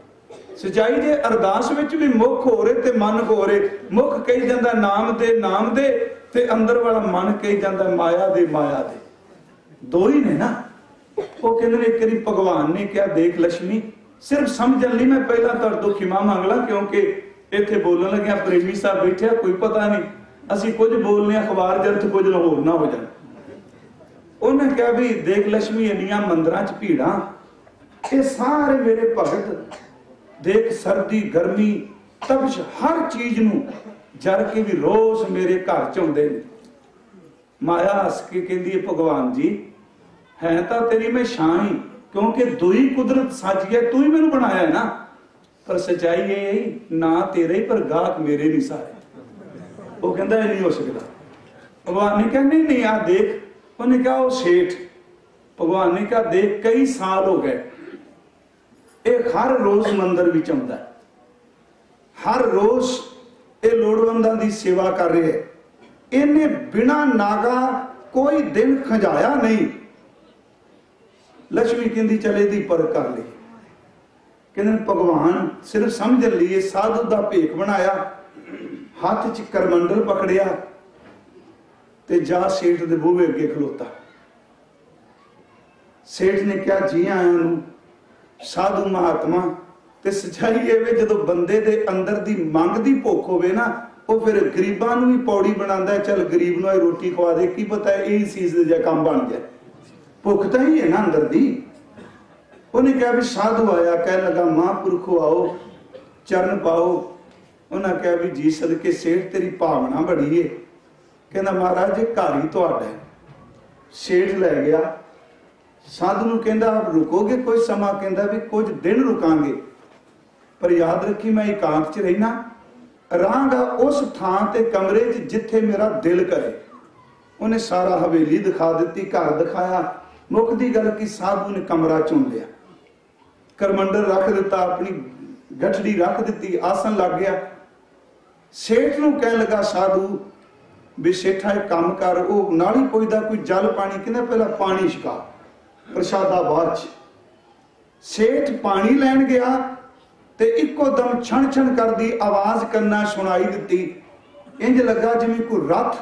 सच्चाई जे अरदास विच भी मुख हो रहे ते मन हो रहे, मुख कही जांदा नाम दे ते अंदर वाला मन कही जांदा माया दे। दो ही ने ना। वो कहंदे ने एक बारी भगवान ने क्या देख लक्ष्मी, सिर्फ समझण लई मैं पहला तुहाडे तो खिमा मंग ला, क्योंकि इत्थे बोलण लग्या प्रेमी साहब बैठे कोई पता नहीं असीं कुछ बोलने अखबार जर्थ कुछ होर ना हो जाए। उन्हें कहा भी देख लक्ष्मी इन्नियां मंदिरां च भीड़ां, ये सारे मेरे भगत देख सर्दी गर्मी तपश हर चीज नूं जर के भी रोज मेरे घर च आउंदे ने। माया हस के कहंदी है भगवान जी है तां तेरी मैं छां ही, क्योंकि दुई कुदरत सच है, तू ही मैनू बनाया है ना। पर सच्चाई ये ना तेरे ही पर गाहक मेरे नहीं सारे। वो कहता है नहीं हो सकता। भगवान ने कहा नहीं आ देख। उन्हें कहा वो सेठ, भगवान ने कहा देख कई साल हो गए एक हर रोज मंदिर विच आउंदा है, हर रोज ये लोड़वंदां दी सेवा कर रहे है, इन्हें बिना नागा कोई दिन खजाया नहीं। लक्ष्मी कहती चले दी पर कर ली। कहते भगवान सिर्फ समझ लिए साधु का भेख बनाया, हाथ च करमंडल पकड़िया ते जा सेठ दे बूहे अगे खलोता। सेठ ने क्या जी आया साधु महात्मा। ते सच्चाई ये जो बंदे दे अंदर दी मंग दी भुख होवे ना, वो फिर गरीबां नूं भी पौड़ी बनांदा है, चल गरीब नूं रोटी खवा दे, की पता यही चीज दे काम बन जाए। भुख तो ही है ना अंदर दी। उन्हें कहा भी साधु आया, कह लगा महापुरखो आओ चरण पाओ। उन्हें कहा भी जी सदके सेठ तेरी भावना बड़ी है। कहना महाराज जी घर ही तुहाडा है। सेठ लै गया साधु नूं, कहंदा आप रुकोगे कोई समा? कहंदा भी कुछ दिन रुकांगे, पर याद रखी मैं एकांत च रहना, रहांगा उस थां ते कमरे च जिथे मेरा दिल करे। उन्हें सारा हवेली दिखा दी, घर दिखाया। मुकदी गल की साधु ने कमरा चुन लिया, करमंडल रख दिता, अपनी गठड़ी रख दी, आसन लग गया। सेठ नूं कह लगा साधु भी सेठा एक काम कर, वो नाल ही पुछदा कोई जल पानी, कहंदा पहला पानी छका प्रशादा बाद च। सेठ पानी लैन गया ते इको दम छण छण कर दी आवाज करना सुनाई दी। इंज लगा जिवें कोई रथ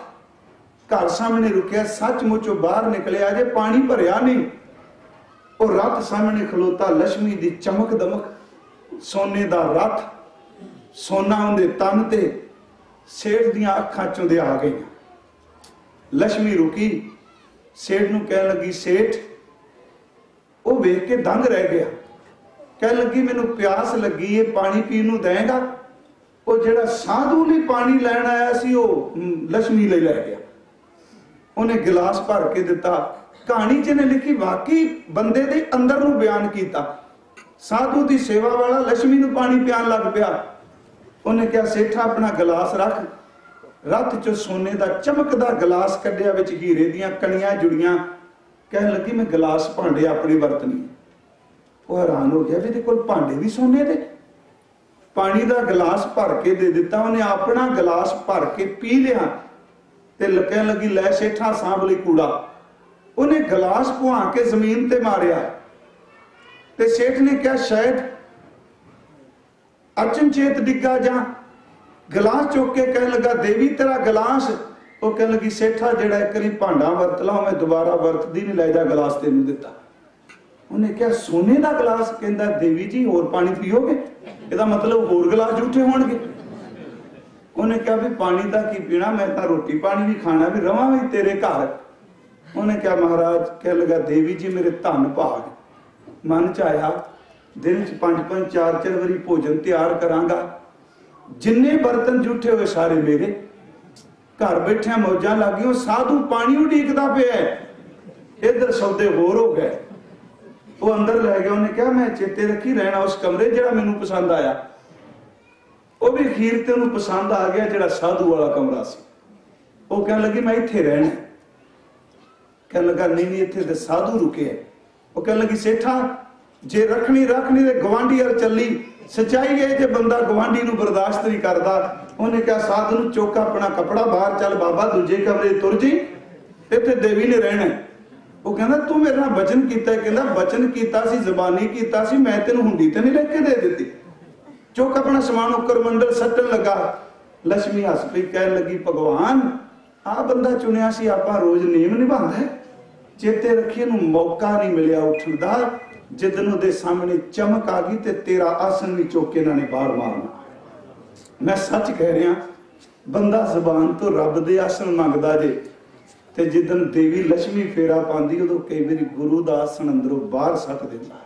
घर सामने रुकिया, सचमुच बाहर निकलिया जे पानी भरिया नहीं। और रथ सामने खलोता, लक्ष्मी दी चमक दमक, सोने दा रथ, सोना उनके तन ते। सेठ दियां अखां चों दे आ गई। लक्ष्मी रुकी, सेठ नूं कह लगी सेठ, वो वेख के दंग रह गया। कह लगी मैनू प्यास लगी है, पानी पीन नूं देगा? वो जेड़ा साधु ने पानी लैन आया सी वो लक्ष्मी ले लै गया। उन्हें गिलास भर के दिता। कहानी च ने लिखी वाकई बंदे दे अंदर नूं बयान किया। साधु की सेवा वाला लक्ष्मी नूं पानी पियान लग पिया। उन्हें क्या सेठा अपना गिलास रख। रथ चो सोने का चमकदा गिलास कढ़िया, विच हीरे दियां कणियां जुड़ियां। कह लगी मैं गिलास भांडे अपनी वरतनी। वो हैरान हो गया भी कोल भांडे भी सोने दे। पानी का गिलास भर के दे दिता। उन्हें अपना गिलास भर के पी लिया ते कह लगी लै सेठा सांभ लई कूड़ा। उन्हें गिलास पुहा के जमीन ते मारिया ते सेठ ने क्या शायद अचनचेत डिग्गा जा। गिलास चुक के कह लगा देवी तेरा गिलास। वो कह लगी सेठा जेड़ा एक बारी भांडा वरत ला मैं दोबारा वरतदी नहीं, लै जा गिलास तेनू दिता। उन्हें क्या सोने का गिलास? कहता देवी जी होर पानी पीओगे? इसदा मतलब होर गिलास झूठे होणगे। उन्हें क्या भी पानी का की पीना, मैं तो रोटी पानी भी खाना, भी रवां भी तेरे घर। उन्हें क्या महाराज? कह लगा देवी जी मेरे धन भाग। मन च आया दिन च 5-5 4-4 बारी भोजन तैयार करांगा, जिन्ने बर्तन झूठे हुए सारे मेरे। घर बैठे मौजा लग गई। साधु पानी उड़ीकदा पिया, इधर सौदे होर हो गए। वो अंदर लै गया। उन्हें क्या मैं चेते रखी रहना उस कमरे जिहड़ा मैनू पसंद आया। वो भी अखीर ते उन्हें पसंद आ गया जिहड़ा साधु वाला कमरा सी। वो कह लगी मैं इत्थे रहना। कह लगा नहीं नहीं इत्थे ते साधु रुके है। वो कह लगी सेठा जे रखनी रखनी ते गवांढी अल चली, सच्चाई है जे बंदा गवांढी नूं बर्दाश्त नहीं करता। उन्हें कहा साधु नूं चुक अपना कपड़ा बाहर चल बाबा दूजे कमरे तुर जी, इत्थे देवी ने रहना। वो कहना तू मेरे नाल वचन कीता है, कहंदा वचन कीता सी जबानी कीता सी, मैं तेनू हुंडी ते नहीं लिख के दे दित्ती। चुक अपना समान उकर मंडल सट्टन लगा। लक्ष्मी हस पई कह लगी भगवान आ बंदा चुनिया सी आपां रोज नेम निभांदा है, चेते रखिए नूं मौका नहीं मिलिया उठण दा। जिदन उहदे सामने चमक आ गई ते तेरा आसन भी चुक के इन्हां ने बाहर मारना। मैं सच कह रहा बंदा जबान तो रब दे आसन मंगदा जे ते जिदन देवी लक्ष्मी फेरा पांदी उदों कई बारी गुरु दा आसन अंदरों बाहर सट दिंदा।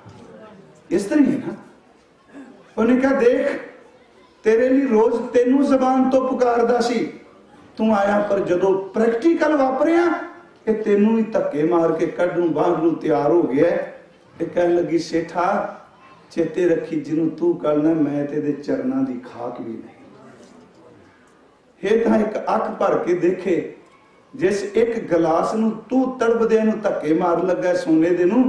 इस तरह है ना। उन्हें कहा देख तेरे लिए रोज तेनू जबान तो पुकारदा सी, तू आया पर जदों प्रैक्टिकल वापरिया कि तेनू भी धक्के मार के कढूं बाहर नूं तैयार हो गया। कह लगी सेठा चेते रखी जिन्हों तू करना मैं तेरे चरणों की खाक भी नहीं। हे तां एक अख भर के देखे जिस एक गिलास नूं तू तड़पदे नूं धक्के मार लगा सोने दे नूं,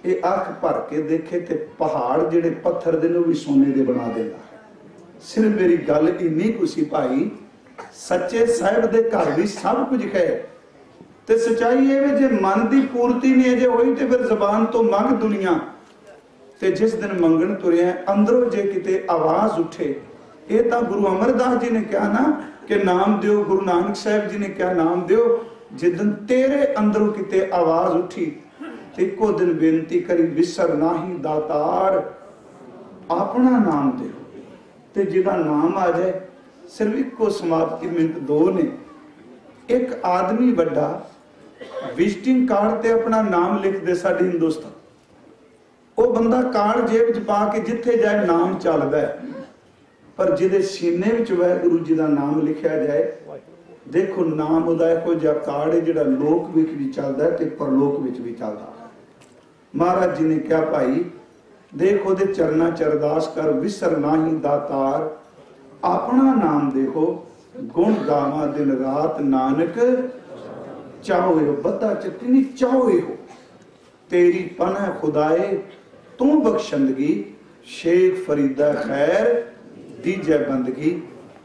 ये अख भर के देखे ते पहाड़ जिहड़े पत्थर दे नूं भी सोने दे बना देगा। सिर्फ मेरी गल इन्नी कुसी भाई सच्चे साहिब दे घर भी सब कुछ है ते सच्चाई है जे मन की पूर्ति नहीं अजे होई ते फिर जबान तो मंग दुनिया। ते जिस दिन मंगण तुरिया अंदरों जे किते आवाज उठे, ये तो गुरु अमरदास जी ने कहा ना कि नाम दियो, गुरु नानक साहब जी ने कहा नाम दियो। जिदन तेरे अंदरों किते आवाज उठी ते एको दिन बेनती करी विसर नाही दातार अपना नाम दियो। ते जिदा नाम आ जाए सिर्फ इको समाप्ति मिनट दो ने। एक आदमी वड्डा विजिटिंग कार्ड ते अपना नाम लिख दे साडे हिंदुस्तान, वो बंदा कार्ड जेब च पा के जिथे जाए नाम चलदा है, पर जिदे सीने विच वाहिगुरू जी दा नाम लिखिया जाए देखो नाम उहदा इहो जिहा कार्ड है जिहड़ा लोक विच भी चलदा है ते परलोक विच भी चलदा। महाराज जी ने कहा भाई देख उहदे चरनां च अरदास कर विसर नाही दातार अपना नाम देखो गुण गावा दिन रात नानक चाहो हो बता चिट्ठी चाहो हो तेरी पना खुदाए तू बख्शंदगी शेख फरीदा खैर दीजै बंदगी।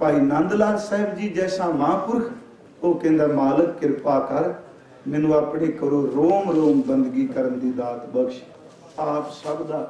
भाई नंदलाल साहब जी जैसा महापुरख वो कहंदा मालक कृपा कर मैनू अपने करो रोम रोम बंदगी करन दी दात बख्श। आप सब दा